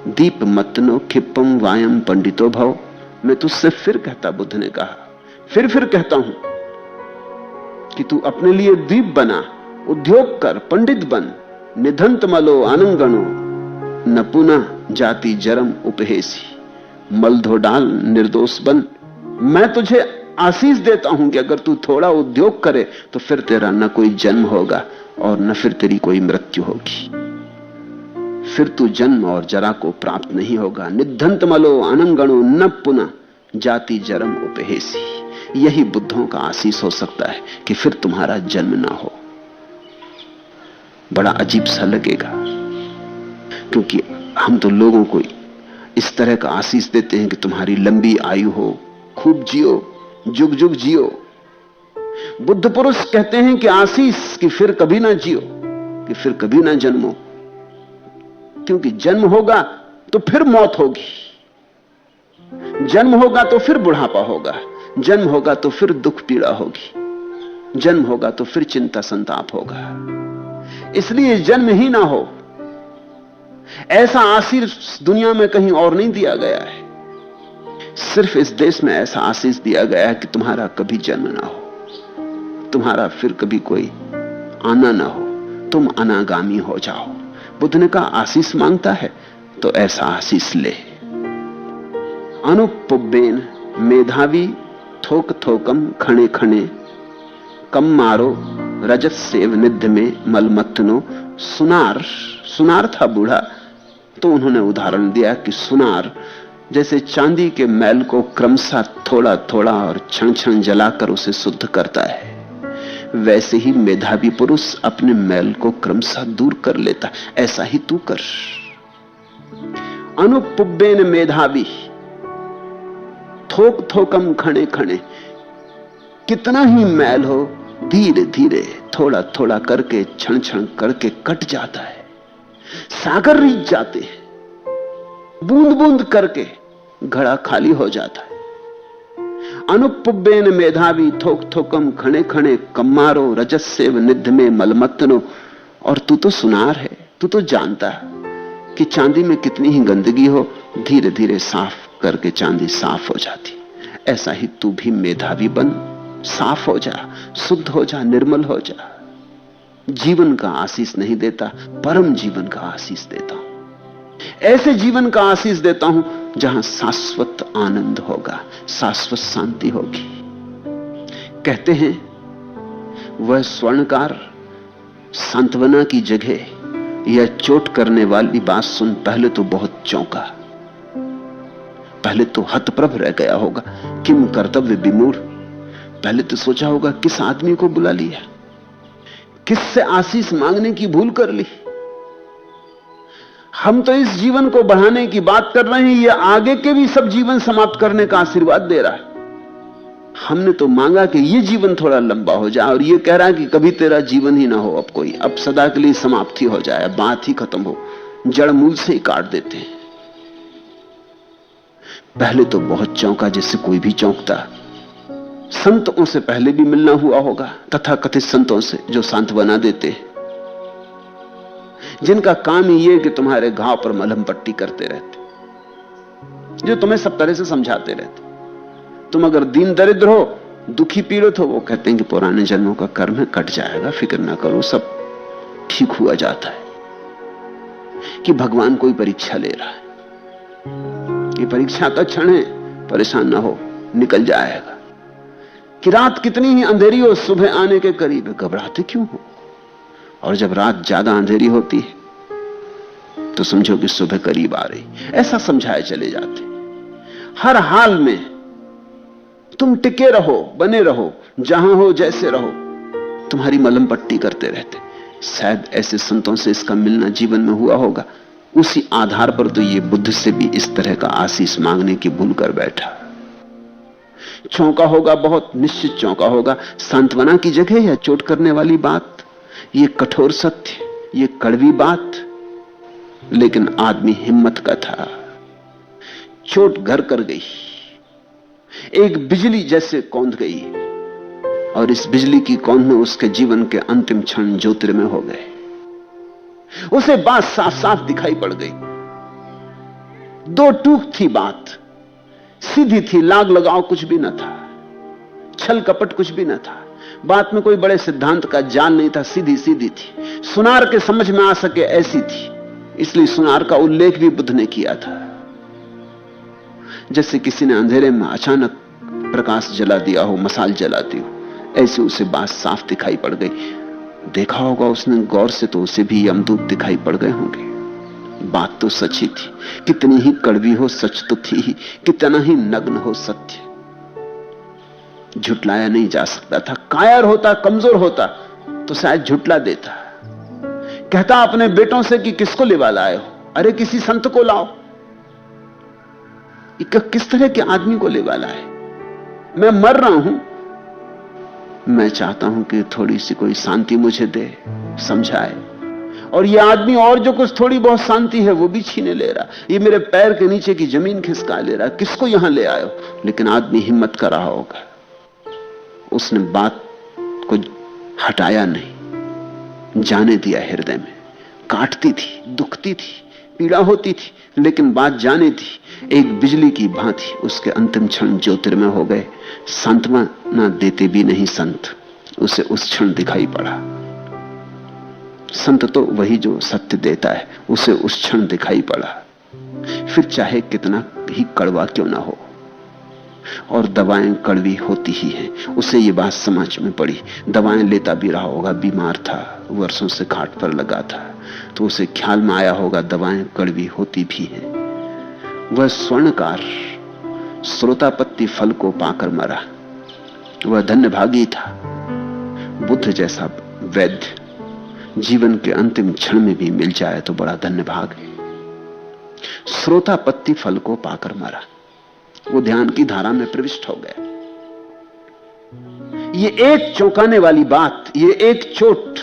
दीप मतनो खिप्पम वायम पंडितो भव। मैं तुझसे फिर कहता, बुद्ध ने कहा, फिर कहता हूं कि तू अपने लिए दीप बना, उद्योग कर, पंडित बन। निधंत मलो आनंगणो न पुनः जाति जरम उपहेसी। मल धो डाल निर्दोष बन। मैं तुझे आशीष देता हूं कि अगर तू थोड़ा उद्योग करे तो फिर तेरा न कोई जन्म होगा और न फिर तेरी कोई मृत्यु होगी। फिर तू जन्म और जरा को प्राप्त नहीं होगा। निधंत मलो आनंगणो न पुनः जाति जरम उपहेसी। यही बुद्धों का आशीष हो सकता है कि फिर तुम्हारा जन्म ना हो। बड़ा अजीब सा लगेगा, क्योंकि हम तो लोगों को इस तरह का आशीष देते हैं कि तुम्हारी लंबी आयु हो, खूब जियो, जुग जुग जियो। बुद्ध पुरुष कहते हैं कि आशीष कि फिर कभी ना जियो, कि फिर कभी ना जन्मो, क्योंकि जन्म होगा तो फिर मौत होगी, जन्म होगा तो फिर बुढ़ापा होगा, जन्म होगा तो फिर दुख पीड़ा होगी, जन्म होगा तो फिर चिंता संताप होगा। इसलिए जन्म ही ना हो, ऐसा आशीष दुनिया में कहीं और नहीं दिया गया है। सिर्फ इस देश में ऐसा आशीष दिया गया है कि तुम्हारा कभी जन्म ना हो, तुम्हारा फिर कभी कोई आना ना हो, तुम अनागामी हो जाओ। बुद्ध ने कहा आशीष मांगता है तो ऐसा आशीष ले। अनुपुब्बेन मेधावी थोक थोकम खणे खणे कम मारो रजत सेव निध में मलमथनो। सुनार था बूढ़ा, तो उन्होंने उदाहरण दिया कि सुनार जैसे चांदी के मैल को क्रमशः थोड़ा थोड़ा और क्षण क्षण जलाकर उसे शुद्ध करता है, वैसे ही मेधावी पुरुष अपने मैल को क्रमशः दूर कर लेता। ऐसा ही तू कर। अनुपुब्बेन मेधावी थोक थोकम खणे खणे। कितना ही मैल हो, धीरे धीरे थोड़ा थोड़ा करके, क्षण क्षण करके कट जाता है। सागर रीच जाते हैं, बूंद बूंद करके घड़ा खाली हो जाता है। अनुपुब्बेन मेधावी थोक थोकम खणे खणे कम्मारो रजस सेव निध में मलमत्तनो। और तू तो सुनार है, तू तो जानता है कि चांदी में कितनी ही गंदगी हो, धीरे धीरे साफ करके चांदी साफ हो जाती। ऐसा ही तू भी मेधावी बन, साफ हो जा, शुद्ध हो जा, निर्मल हो जा। जीवन का आशीष नहीं देता, परम जीवन का आशीष देता हूं। ऐसे जीवन का आशीष देता हूं जहां शाश्वत आनंद होगा, शाश्वत शांति होगी। कहते हैं वह स्वर्णकार सांत्वना की जगह यह चोट करने वाली बात सुन पहले तो बहुत चौंका, पहले तो हतप्रभ रह गया होगा, किम कर्तव्य विमूढ़। पहले तो सोचा होगा किस आदमी को बुला लिया, किससे आशीष मांगने की भूल कर ली। हम तो इस जीवन को बढ़ाने की बात कर रहे हैं, यह आगे के भी सब जीवन समाप्त करने का आशीर्वाद दे रहा है। हमने तो मांगा कि ये जीवन थोड़ा लंबा हो जाए, और ये कह रहा है कि कभी तेरा जीवन ही ना हो, अब कोई, अब सदा के लिए समाप्ति हो जाए, बात ही खत्म हो, जड़ मूल से ही काट देते हैं। पहले तो बहुत चौंका, जैसे कोई भी चौंकता। संतों से पहले भी मिलना हुआ होगा, तथाकथित संतों से जो सांत्वना देते हैं, जिनका काम ही ये कि तुम्हारे घाव पर मलहम पट्टी करते रहते, जो तुम्हें सब तरह से समझाते रहते। तुम अगर दीन दरिद्र हो, दुखी पीड़ित हो, वो कहते हैं कि पुराने जन्मों का कर्म है, कट जाएगा, फिक्र ना करो, सब ठीक हुआ जाता है। कि भगवान कोई परीक्षा ले रहा है, ये परीक्षा का क्षण है, परेशान ना हो, निकल जाएगा। कि रात कितनी ही अंधेरी हो, सुबह आने के करीब है, घबराते क्यों हो? और जब रात ज्यादा अंधेरी होती है तो समझो कि सुबह करीब आ रही। ऐसा समझाए चले जाते। हर हाल में तुम टिके रहो, बने रहो, जहां हो जैसे रहो, तुम्हारी मलहम पट्टी करते रहते। शायद ऐसे संतों से इसका मिलना जीवन में हुआ होगा। उसी आधार पर तो ये बुद्ध से भी इस तरह का आशीष मांगने की भूल कर बैठा। चौंका होगा, बहुत निश्चित चौंका होगा। सांत्वना की जगह है चोट करने वाली बात, ये कठोर सत्य, ये कड़वी बात, लेकिन आदमी हिम्मत का था। चोट घर कर गई, एक बिजली जैसे कौंध गई, और इस बिजली की कौंध में उसके जीवन के अंतिम क्षण ज्योतिर्मय हो गए। उसे बात साफ साफ दिखाई पड़ गई। दो टूक थी बात, सीधी थी, लाग लगाव कुछ भी न था, छल कपट कुछ भी न था। बात में कोई बड़े सिद्धांत का जाल नहीं था, सीधी सीधी थी, सुनार के समझ में आ सके ऐसी थी। इसलिए सुनार का उल्लेख भी बुद्ध ने किया था। जैसे किसी ने अंधेरे में अचानक प्रकाश जला दिया हो, मसाल जलाती हो, ऐसे उसे बात साफ दिखाई पड़ गई। देखा होगा उसने गौर से, तो उसे भी यमदूत दिखाई पड़ गए होंगे। बात तो सच्ची थी, कितनी ही कड़वी हो सच तो थी ही, कितना ही नग्न हो सत्य, झुटलाया नहीं जा सकता था। कायर होता, कमजोर होता तो शायद झुटला देता। कहता अपने बेटों से कि किसको लेवा लाए हो? अरे किसी संत को लाओ। किस तरह के आदमी को लेवा लाए? मैं मर रहा हूं, मैं चाहता हूं कि थोड़ी सी कोई शांति मुझे दे, समझाए, और ये आदमी और जो कुछ थोड़ी बहुत शांति है वो भी छीने ले रहा। ये मेरे पैर के नीचे की जमीन खिसका ले रहा। किसको यहां ले आयो? लेकिन आदमी हिम्मत कर रहा होगा, उसने बात को हटाया नहीं, जाने दिया। हृदय में काटती थी, दुखती थी, पीड़ा होती थी, लेकिन बात जाने थी। एक बिजली की भांति उसके अंतिम क्षण ज्योतिर्मय हो गए। सांत्वना देते भी नहीं संत, उसे उस क्षण दिखाई पड़ा। संत तो वही जो सत्य देता है, उसे उस क्षण दिखाई पड़ा, फिर चाहे कितना ही कड़वा क्यों ना हो। और दवाएं कड़वी होती ही हैं, उसे ये बात समझ में पड़ी। दवाएं लेता भी रहा होगा, बीमार था, वर्षों से खाट पर लगा था, तो उसे ख्याल में आया होगा दवाएं कड़वी होती भी हैं। वह स्वर्णकार श्रोतापत्ति फल को पाकर मरा, वह धन्यभागी था। बुद्ध जैसा वैद्य जीवन के अंतिम क्षण में भी मिल जाए तो बड़ा धन्यभाग है। श्रोतापत्ति फल को पाकर मरा, वो ध्यान की धारा में प्रविष्ट हो गया। ये एक चौंकाने वाली बात, ये एक चोट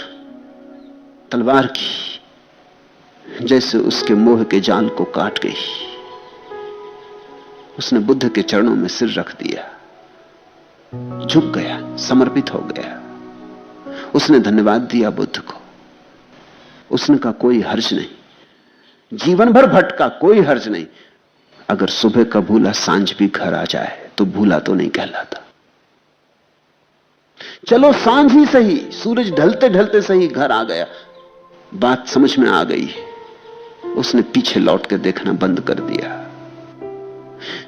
तलवार की जैसे उसके मोह के जाल को काट गई। उसने बुद्ध के चरणों में सिर रख दिया, झुक गया, समर्पित हो गया। उसने धन्यवाद दिया बुद्ध को। उसने कहा कोई हर्ज नहीं, जीवन भर भटका, कोई हर्ज नहीं। अगर सुबह का भूला सांझ भी घर आ जाए तो भूला तो नहीं कहलाता। चलो सांझ ही सही, सूरज ढलते ढलते सही घर आ गया, बात समझ में आ गई। उसने पीछे लौट के देखना बंद कर दिया।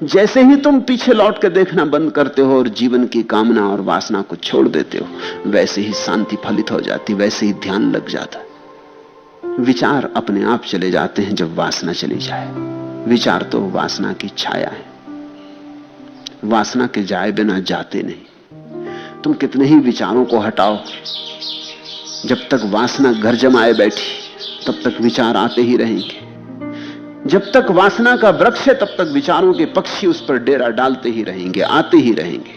जैसे ही तुम पीछे लौट के देखना बंद करते हो और जीवन की कामना और वासना को छोड़ देते हो, वैसे ही शांति फलित हो जाती, वैसे ही ध्यान लग जाता। विचार अपने आप चले जाते हैं जब वासना चली जाए। विचार तो वासना की छाया है, वासना के जाए बिना जाते नहीं। तुम कितने ही विचारों को हटाओ, जब तक वासना घर जमाए बैठी तब तक विचार आते ही रहेंगे। जब तक वासना का वृक्ष है तब तक विचारों के पक्षी उस पर डेरा डालते ही रहेंगे, आते ही रहेंगे।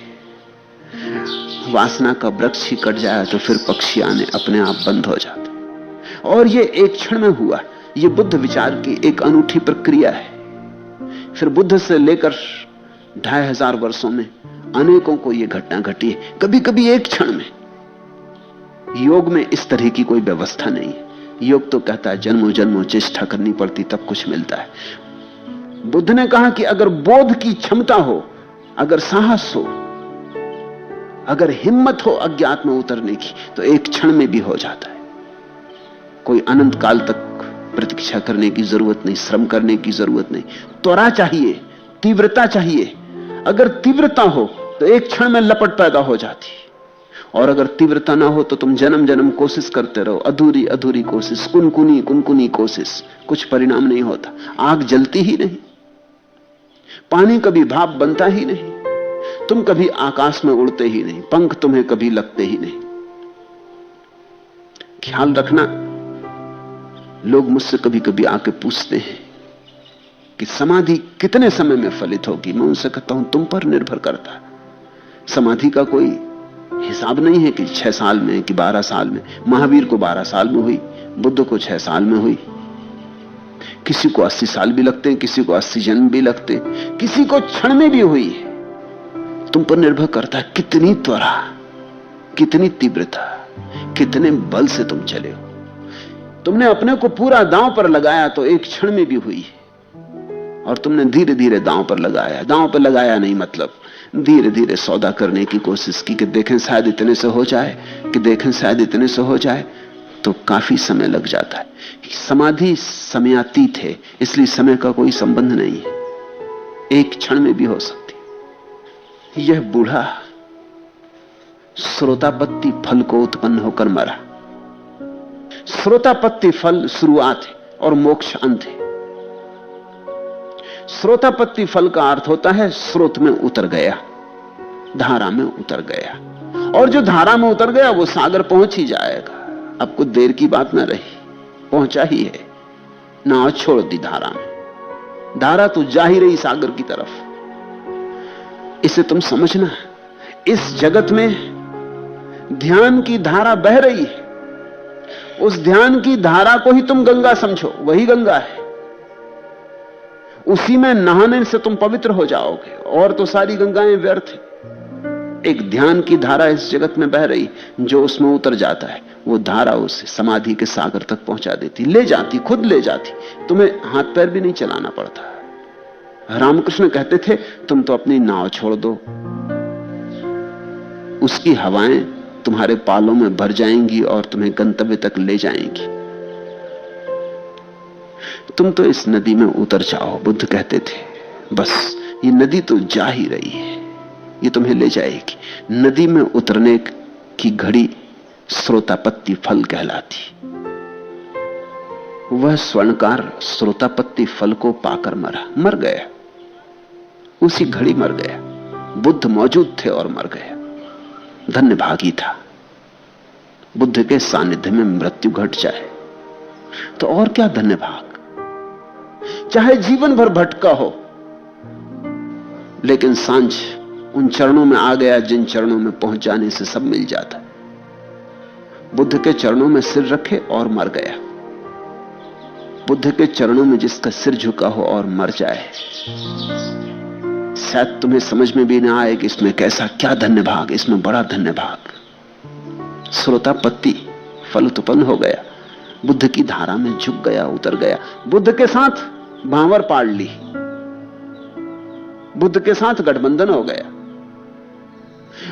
वासना का वृक्ष ही कट जाए तो फिर पक्षी आने अपने आप बंद हो जाते। और ये एक क्षण में हुआ। ये बुद्ध विचार की एक अनूठी प्रक्रिया है। फिर बुद्ध से लेकर 2500 वर्षों में अनेकों को यह घटना घटी है, कभी कभी एक क्षण में। योग में इस तरह की कोई व्यवस्था नहीं है। योग तो कहता है जन्मों जन्मों चेष्टा करनी पड़ती तब कुछ मिलता है। बुद्ध ने कहा कि अगर बोध की क्षमता हो, अगर साहस हो, अगर हिम्मत हो अज्ञात में उतरने की, तो एक क्षण में भी हो जाता है। कोई अनंत काल तक प्रतीक्षा करने की जरूरत नहीं, श्रम करने की जरूरत नहीं। त्वरा चाहिए, तीव्रता चाहिए। अगर तीव्रता हो तो एक क्षण में लपट पैदा हो जाती, और अगर तीव्रता ना हो तो तुम जन्म जन्म कोशिश करते रहो, अधूरी अधूरी कोशिश, कुनकुनी कुनकुनी कोशिश, कुछ परिणाम नहीं होता। आग जलती ही नहीं, पानी कभी भाप बनता ही नहीं, तुम कभी आकाश में उड़ते ही नहीं, पंख तुम्हें कभी लगते ही नहीं। ख्याल रखना, लोग मुझसे कभी कभी आके पूछते हैं कि समाधि कितने समय में फलित होगी। मैं उनसे कहता हूं तुम पर निर्भर करता है। समाधि का कोई हिसाब नहीं है कि 6 साल में कि 12 साल में। महावीर को 12 साल में हुई, बुद्ध को 6 साल में हुई, किसी को 80 साल भी लगते हैं, किसी को 80 जन्म भी लगते, किसी को क्षण में भी हुई है। तुम पर निर्भर करता है कितनी त्वरा, कितनी तीव्रता, कितने बल से तुम चले हो। तुमने अपने को पूरा दांव पर लगाया तो एक क्षण में भी हुई, और तुमने धीरे धीरे दांव पर लगाया। दांव पर लगाया नहीं मतलब धीरे धीरे सौदा करने की कोशिश की कि देखें शायद इतने से हो जाए, कि देखें शायद इतने से हो जाए, तो काफी समय लग जाता है। समाधि समयातीत है, इसलिए समय का कोई संबंध नहीं है, एक क्षण में भी हो सकती। यह बूढ़ा श्रोतापत्ति फल को उत्पन्न होकर मरा। श्रोतापत्ति फल शुरुआत है और मोक्ष अंत है। श्रोतापत्ति फल का अर्थ होता है स्रोत में उतर गया, धारा में उतर गया, और जो धारा में उतर गया वो सागर पहुंच ही जाएगा। अब कुछ देर की बात ना रही, पहुंचा ही है। नाव छोड़ दी धारा में, धारा तो जा ही रही सागर की तरफ। इसे तुम समझना, इस जगत में ध्यान की धारा बह रही है। उस ध्यान की धारा को ही तुम गंगा समझो, वही गंगा है। उसी में नहाने से तुम पवित्र हो जाओगे, और तो सारी गंगाएं व्यर्थ है। एक ध्यान की धारा इस जगत में बह रही, जो उसमें उतर जाता है वो धारा उसे समाधि के सागर तक पहुंचा देती, ले जाती, खुद ले जाती। तुम्हें हाथ पैर भी नहीं चलाना पड़ता। रामकृष्ण कहते थे तुम तो अपनी नाव छोड़ दो, उसकी हवाएं तुम्हारे पालों में भर जाएंगी और तुम्हें गंतव्य तक ले जाएंगी। तुम तो इस नदी में उतर जाओ, बुद्ध कहते थे। बस ये नदी तो जा ही रही है, ये तुम्हें ले जाएगी। नदी में उतरने की घड़ी श्रोतापत्ति फल कहलाती। वह स्वर्णकार श्रोतापत्ति फल को पाकर मर गया, उसी घड़ी मर गया। बुद्ध मौजूद थे और मर गया। धन्य भागी था। बुद्ध के सानिध्य में मृत्यु घट जाए तो और क्या धन्य भाग। चाहे जीवन भर भटका हो, लेकिन सांझ उन चरणों में आ गया जिन चरणों में पहुंच जाने से सब मिल जाता है। बुद्ध के चरणों में सिर रखे और मर गया। बुद्ध के चरणों में जिसका सिर झुका हो और मर जाए, शायद तुम्हें समझ में भी ना आए कि इसमें कैसा क्या धन्य भाग, इसमें बड़ा धन्य भाग। श्रोतापत्ति फल उत्पन्न हो गया, बुद्ध की धारा में झुक गया, उतर गया। बुद्ध के साथ भांवर पाड़ ली, बुद्ध के साथ गठबंधन हो गया।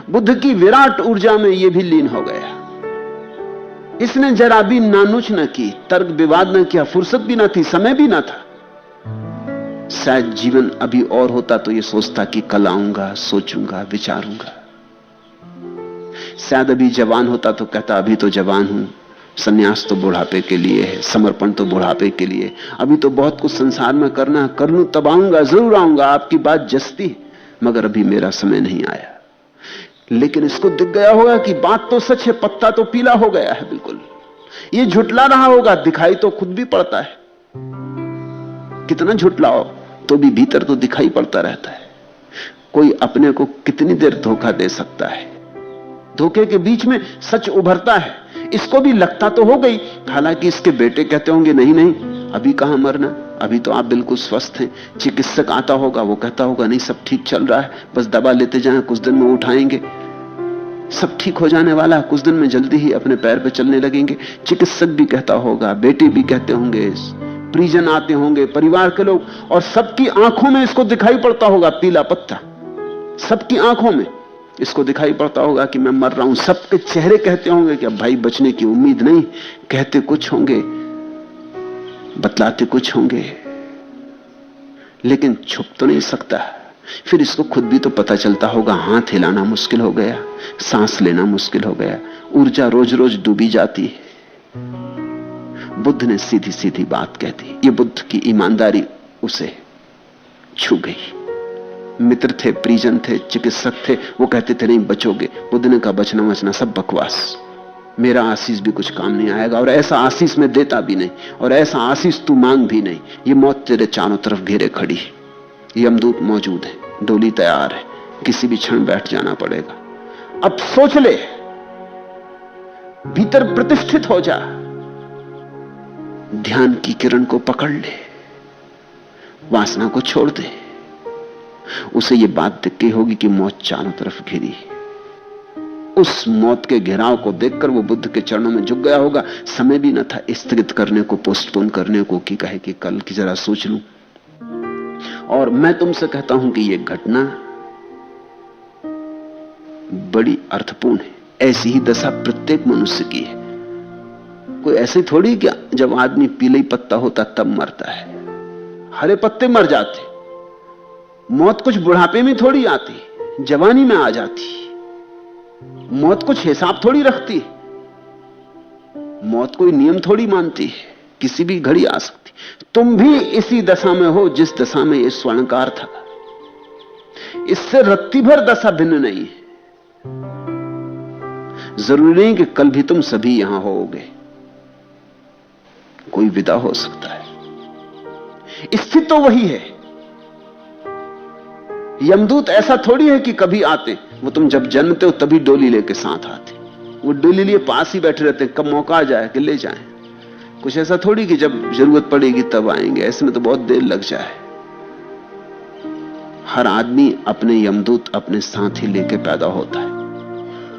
बुद्ध की विराट ऊर्जा में यह भी लीन हो गया। इसने जरा भी नानुच न की, तर्क विवाद न किया, फुर्सत भी ना थी, समय भी ना था। शायद जीवन अभी और होता तो यह सोचता कि कल आऊंगा, सोचूंगा, विचारूंगा। शायद अभी जवान होता तो कहता अभी तो जवान हूं, संन्यास तो बुढ़ापे के लिए है, समर्पण तो बुढ़ापे के लिए, अभी तो बहुत कुछ संसार में करना, कर लूं तब आऊंगा, जरूर आऊंगा। आपकी बात जसती, मगर अभी मेरा समय नहीं आया। लेकिन इसको दिख गया होगा कि बात तो सच है, पत्ता तो पीला हो गया है बिल्कुल। ये झुटला रहा होगा, दिखाई तो खुद भी पड़ता है। कितना झुटलाओ तो भी भीतर तो दिखाई पड़ता रहता है। कोई अपने को कितनी देर धोखा दे सकता है? धोखे के बीच में सच उभरता है। इसको भी लगता तो हो गई, हालांकि इसके बेटे कहते होंगे नहीं नहीं, अभी कहां मरना, अभी तो आप बिल्कुल स्वस्थ हैं। चिकित्सक आता होगा, वो कहता होगा नहीं सब ठीक चल रहा है, बस दवा लेते जाएं, कुछ दिन में उठाएंगे, सब ठीक हो जाने वाला है, कुछ दिन में जल्दी ही अपने पैर पे चलने लगेंगे। चिकित्सक भी कहता होगा, बेटे भी कहते होंगे, परिजन आते होंगे, परिवार के लोग, और सबकी आंखों में इसको दिखाई पड़ता होगा पीला पत्ता, सबकी आंखों में इसको दिखाई पड़ता होगा कि मैं मर रहा हूं। सबके चेहरे कहते होंगे कि अब भाई बचने की उम्मीद नहीं। कहते कुछ होंगे, बतलाते कुछ होंगे, लेकिन छुप तो नहीं सकता। फिर इसको खुद भी तो पता चलता होगा, हाथ हिलाना मुश्किल हो गया, सांस लेना मुश्किल हो गया, ऊर्जा रोज रोज डूबी जाती है। बुद्ध ने सीधी सीधी बात कह दी। ये बुद्ध की ईमानदारी उसे छू गई। मित्र थे, परिजन थे, चिकित्सक थे, वो कहते थे नहीं बचोगे। बुद्ध ने कहा बचना बचना सब बकवास, मेरा आशीष भी कुछ काम नहीं आएगा, और ऐसा आशीष मैं देता भी नहीं, और ऐसा आशीष तू मांग भी नहीं। ये मौत तेरे चारों तरफ घेरे खड़ी है, यमदूत मौजूद है, डोली तैयार है, किसी भी क्षण बैठ जाना पड़ेगा। अब सोच ले, भीतर प्रतिष्ठित हो जा, ध्यान की किरण को पकड़ ले, वासना को छोड़ दे। उसे ये बात दिख गई होगी कि मौत चारों तरफ घिरी है। उस मौत के घेराव को देखकर वो बुद्ध के चरणों में झुक गया होगा। समय भी न था स्थगित करने को, पोस्टपोन करने को, कि कहे कि कल की जरा सोच लूं। और मैं तुमसे कहता हूं कि यह घटना बड़ी अर्थपूर्ण है। ऐसी ही दशा प्रत्येक मनुष्य की है। कोई ऐसी थोड़ी कि जब आदमी पीले ही पत्ता होता तब मरता है, हरे पत्ते मर जाते। मौत कुछ बुढ़ापे में थोड़ी आती, जवानी में आ जाती। मौत कुछ हिसाब थोड़ी रखती, मौत कोई नियम थोड़ी मानती है, किसी भी घड़ी आ सकती। तुम भी इसी दशा में हो जिस दशा में यह स्वर्णकार था। इससे रत्ती भर दशा भिन्न नहीं है। जरूरी नहीं कि कल भी तुम सभी यहां होगे, कोई विदा हो सकता है। स्थिति तो वही है। यमदूत ऐसा थोड़ी है कि कभी आते, वो तुम जब जन्मते हो तभी डोली लेके साथ आते। वो डोली लिए पास ही बैठे रहते, कब मौका आ जाए कि ले जाएं। कुछ ऐसा थोड़ी कि जब जरूरत पड़ेगी तब आएंगे, ऐसे में तो बहुत देर लग जाए। हर आदमी अपने यमदूत अपने साथ ही लेके पैदा होता है।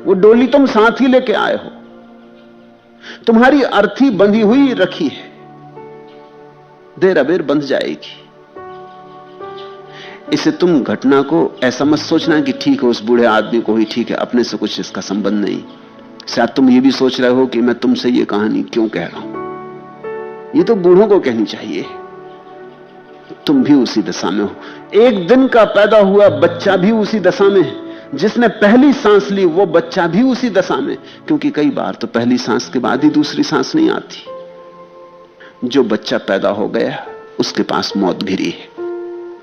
वो डोली तुम साथ ही लेके आए हो, तुम्हारी अर्थी बंधी हुई रखी है, देर अबेर बंध जाएगी। इसे तुम घटना को ऐसा मत सोचना कि ठीक है उस बूढ़े आदमी को ही ठीक है, अपने से कुछ इसका संबंध नहीं। शायद तुम ये भी सोच रहे हो कि मैं तुमसे ये कहानी क्यों कह रहा हूं, ये तो बूढ़ों को कहनी चाहिए। तुम भी उसी दशा में हो। एक दिन का पैदा हुआ बच्चा भी उसी दशा में है। जिसने पहली सांस ली वो बच्चा भी उसी दशा में, क्योंकि कई बार तो पहली सांस के बाद ही दूसरी सांस नहीं आती। जो बच्चा पैदा हो गया उसके पास मौत घिरी है।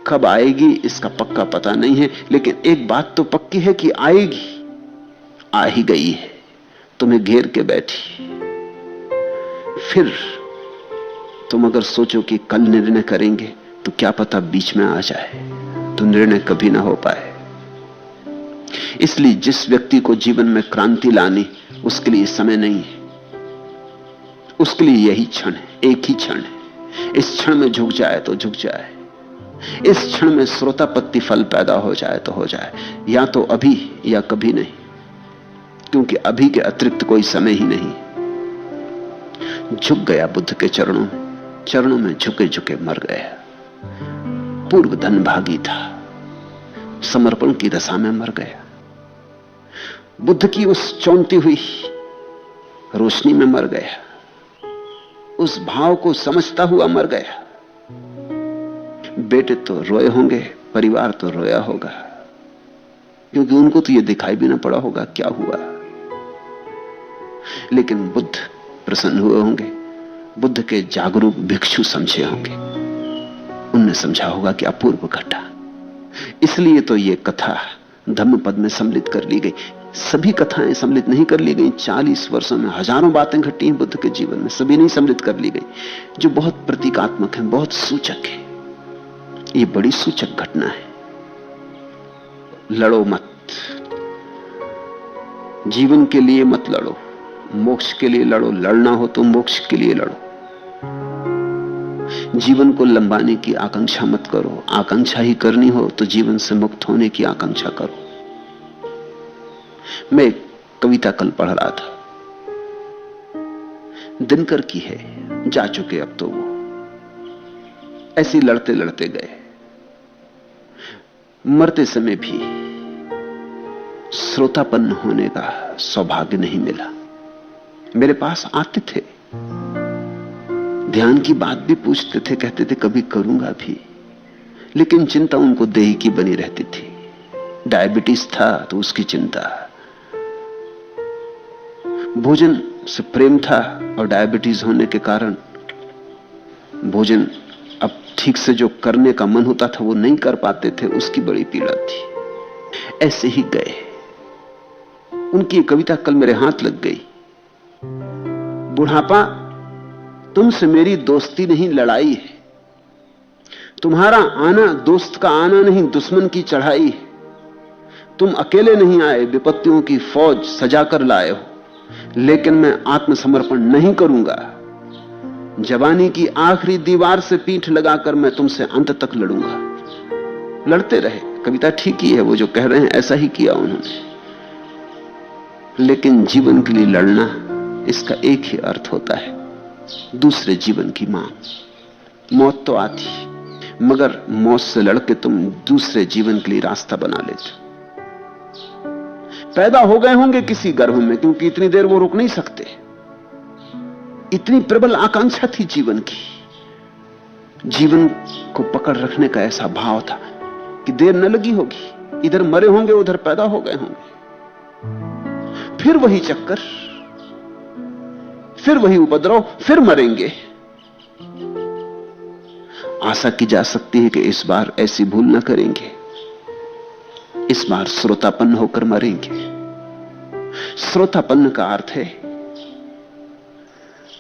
कब आएगी इसका पक्का पता नहीं है, लेकिन एक बात तो पक्की है कि आएगी, आ ही गई है, तुम्हें घेर के बैठी। फिर तुम अगर सोचो कि कल निर्णय करेंगे तो क्या पता बीच में आ जाए, तो निर्णय कभी ना हो पाए। इसलिए जिस व्यक्ति को जीवन में क्रांति लानी, उसके लिए समय नहीं है, उसके लिए यही क्षण है, एक ही क्षण है। इस क्षण में झुक जाए तो झुक जाए, इस क्षण में श्रोतापत्ति फल पैदा हो जाए तो हो जाए, या तो अभी या कभी नहीं, क्योंकि अभी के अतिरिक्त कोई समय ही नहीं। झुक गया बुद्ध के चरणों में झुके झुके मर गया। पूर्व धनभागी था, समर्पण की दशा में मर गया। बुद्ध की उस चौंती हुई रोशनी में मर गया, उस भाव को समझता हुआ मर गया। बेटे तो रोए होंगे, परिवार तो रोया होगा, क्योंकि उनको तो यह दिखाई भी ना पड़ा होगा क्या हुआ। लेकिन बुद्ध प्रसन्न हुए होंगे, बुद्ध के जागरूक भिक्षु समझे होंगे, उनने समझा होगा कि अपूर्व घटा। इसलिए तो यह कथा धम्मपद में सम्मिलित कर ली गई। सभी कथाएं सम्मिलित नहीं कर ली गई। 40 वर्षों में हजारों बातें घटी हैं बुद्ध के जीवन में, सभी नहीं सम्मिलित कर ली गई, जो बहुत प्रतीकात्मक है, बहुत सूचक है। ये बड़ी सूचक घटना है। लड़ो मत, जीवन के लिए मत लड़ो, मोक्ष के लिए लड़ो। लड़ना हो तो मोक्ष के लिए लड़ो। जीवन को लंबाने की आकांक्षा मत करो। आकांक्षा ही करनी हो तो जीवन से मुक्त होने की आकांक्षा करो। मैं एक कविता कल पढ़ रहा था, दिनकर की है, जा चुके अब तो वो। ऐसे लड़ते लड़ते गए, मरते समय भी श्रोतापन्न होने का सौभाग्य नहीं मिला। मेरे पास आते थे, ध्यान की बात भी पूछते थे, कहते थे कभी करूंगा भी, लेकिन चिंता उनको देह की बनी रहती थी। डायबिटीज था तो उसकी चिंता, भोजन से प्रेम था और डायबिटीज होने के कारण भोजन अब ठीक से जो करने का मन होता था वो नहीं कर पाते थे, उसकी बड़ी पीड़ा थी। ऐसे ही गए। उनकी कविता कल मेरे हाथ लग गई। बुढ़ापा तुमसे मेरी दोस्ती नहीं लड़ाई है, तुम्हारा आना दोस्त का आना नहीं दुश्मन की चढ़ाई है। तुम अकेले नहीं आए, विपत्तियों की फौज सजाकर लाए हो, लेकिन मैं आत्मसमर्पण नहीं करूंगा। जवानी की आखिरी दीवार से पीठ लगाकर मैं तुमसे अंत तक लड़ूंगा। लड़ते रहे। कविता ठीक ही है, वो जो कह रहे हैं ऐसा ही किया उन्होंने। लेकिन जीवन के लिए लड़ना, इसका एक ही अर्थ होता है, दूसरे जीवन की मांग। मौत तो आती, मगर मौत से लड़के तुम दूसरे जीवन के लिए रास्ता बना लेते। पैदा हो गए होंगे किसी गर्भ में, क्योंकि इतनी देर वो रुक नहीं सकते। इतनी प्रबल आकांक्षा थी जीवन की। जीवन को पकड़ रखने का ऐसा भाव था कि देर न लगी होगी। इधर मरे होंगे, उधर पैदा हो गए होंगे। फिर वही चक्कर, फिर वही उपद्रव, फिर मरेंगे। आशा की जा सकती है कि इस बार ऐसी भूल न करेंगे, इस बार श्रोतापन्न होकर मरेंगे। श्रोतापन्न का अर्थ है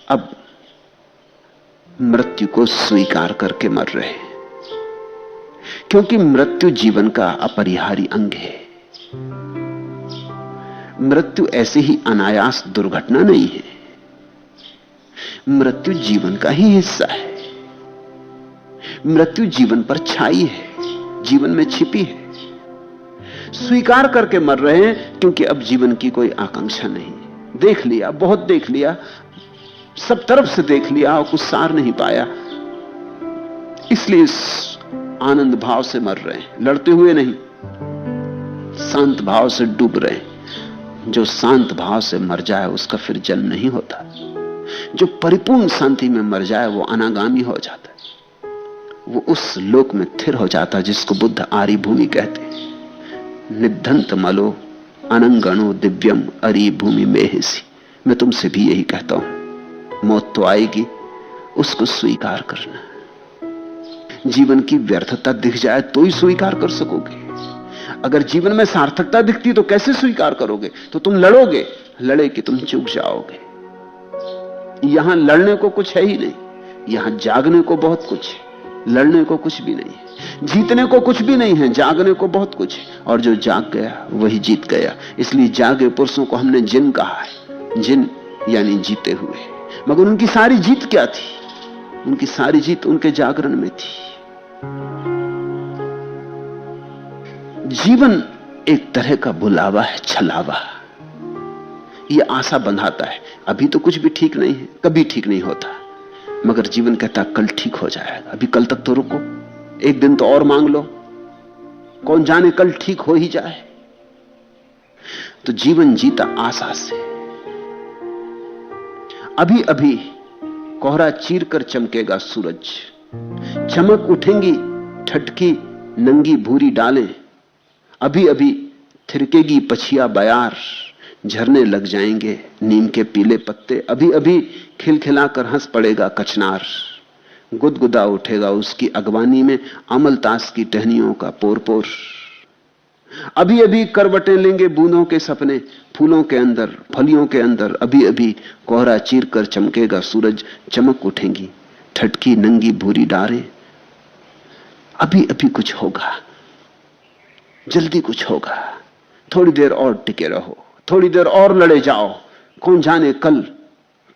अब मृत्यु को स्वीकार करके मर रहे हैं, क्योंकि मृत्यु जीवन का अपरिहार्य अंग है। मृत्यु ऐसे ही अनायास दुर्घटना नहीं है, मृत्यु जीवन का ही हिस्सा है। मृत्यु जीवन पर छाई है, जीवन में छिपी है। स्वीकार करके मर रहे हैं, क्योंकि अब जीवन की कोई आकांक्षा नहीं। देख लिया, बहुत देख लिया, सब तरफ से देख लिया और कुछ सार नहीं पाया, इसलिए इस आनंद भाव से मर रहे हैं। लड़ते हुए नहीं, शांत भाव से डूब रहे हैं। जो शांत भाव से मर जाए उसका फिर जन्म नहीं होता। जो परिपूर्ण शांति में मर जाए वो अनागामी हो जाता है, वो उस लोक में स्थिर हो जाता है जिसको बुद्ध आरी भूमि कहते हैं। निद्धंत मलो अनंगणो दिव्यम अरी भूमि मेहसी। मैं तुमसे भी यही कहता हूं, मौत तो आएगी, उसको स्वीकार करना। जीवन की व्यर्थता दिख जाए तो ही स्वीकार कर सकोगे। अगर जीवन में सार्थकता दिखती तो कैसे स्वीकार करोगे? तो तुम लड़ोगे, लड़े कि तुम चूक जाओगे। यहां लड़ने को कुछ है ही नहीं, यहां जागने को बहुत कुछ है, लड़ने को कुछ भी नहीं है, जीतने को कुछ भी नहीं है, जागने को बहुत कुछ है। और जो जाग गया वही जीत गया। इसलिए जागे पुरुषों को हमने जिन कहा है, जिन यानी जीते हुए। मगर उनकी सारी जीत क्या थी? उनकी सारी जीत उनके जागरण में थी। जीवन एक तरह का बुलावा है, छलावा। यह आशा बंधाता है, अभी तो कुछ भी ठीक नहीं है, कभी ठीक नहीं होता, मगर जीवन कहता कल ठीक हो जाएगा। अभी कल तक तो रुको, एक दिन तो और मांग लो, कौन जाने कल ठीक हो ही जाए। तो जीवन जीता आशा से। अभी अभी कोहरा चीर कर चमकेगा सूरज, चमक उठेंगी ठटकी नंगी भूरी डालें। अभी अभी थिरकेगी पछिया बयार, झरने लग जाएंगे नीम के पीले पत्ते। अभी अभी खिलखिलाकर हंस पड़ेगा कचनार, गुदगुदा उठेगा उसकी अगवानी में अमलतास की टहनियों का पोर पोर। अभी अभी करवटें लेंगे बूंदों के सपने, फूलों के अंदर फलियों के अंदर। अभी अभी कोहरा चीर कर चमकेगा सूरज, चमक उठेंगी ठटकी नंगी भूरी डारें। अभी अभी कुछ होगा। जल्दी कुछ होगा, थोड़ी देर और टिके रहो, थोड़ी देर और लड़े जाओ। कौन जाने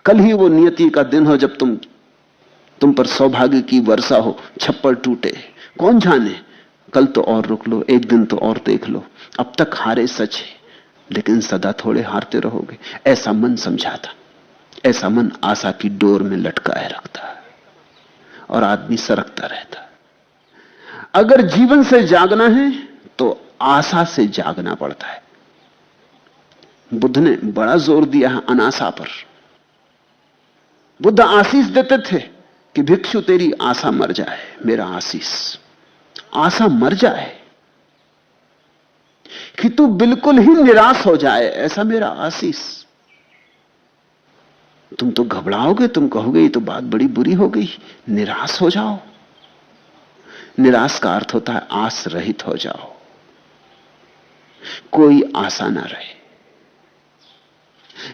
कल ही वो नियति का दिन हो जब तुम पर सौभाग्य की वर्षा हो, छप्पर टूटे। कौन जाने, कल तो और रुक लो, एक दिन तो और देख लो। अब तक हारे सच है, लेकिन सदा थोड़े हारते रहोगे। ऐसा मन समझाता, ऐसा मन आशा की डोर में लटकाए रखता है और आदमी सरकता रहता। अगर जीवन से जागना है तो आशा से जागना पड़ता है। बुद्ध ने बड़ा जोर दिया है अनाशा पर। बुद्ध आशीष देते थे कि भिक्षु तेरी आशा मर जाए, मेरा आशीष। आशा मर जाए कि तू बिल्कुल ही निराश हो जाए, ऐसा मेरा आशीष। तुम तो घबराओगे, तुम कहोगे ये तो बात बड़ी बुरी हो गई, निराश हो जाओ। निराश का अर्थ होता है आस रहित हो जाओ, कोई आशा ना रहे।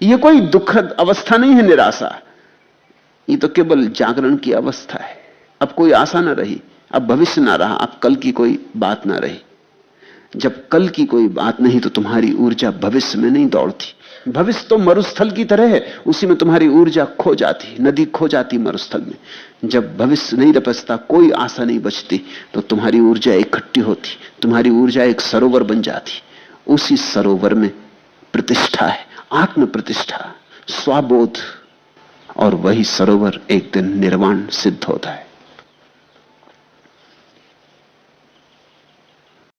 यह कोई दुखद अवस्था नहीं है निराशा, ये तो केवल जागरण की अवस्था है। अब कोई आशा ना रही, अब भविष्य ना रहा, अब कल की कोई बात ना रही। जब कल की कोई बात नहीं तो तुम्हारी ऊर्जा भविष्य में नहीं दौड़ती। भविष्य तो मरुस्थल की तरह है, उसी में तुम्हारी ऊर्जा खो जाती, नदी खो जाती मरुस्थल में। जब भविष्य नहीं रपसता, कोई आशा नहीं बचती, तो तुम्हारी ऊर्जा इकट्ठी होती, तुम्हारी ऊर्जा एक सरोवर बन जाती। उसी सरोवर में प्रतिष्ठा है, आत्म प्रतिष्ठा, स्वाबोध, और वही सरोवर एक दिन निर्वाण सिद्ध होता है।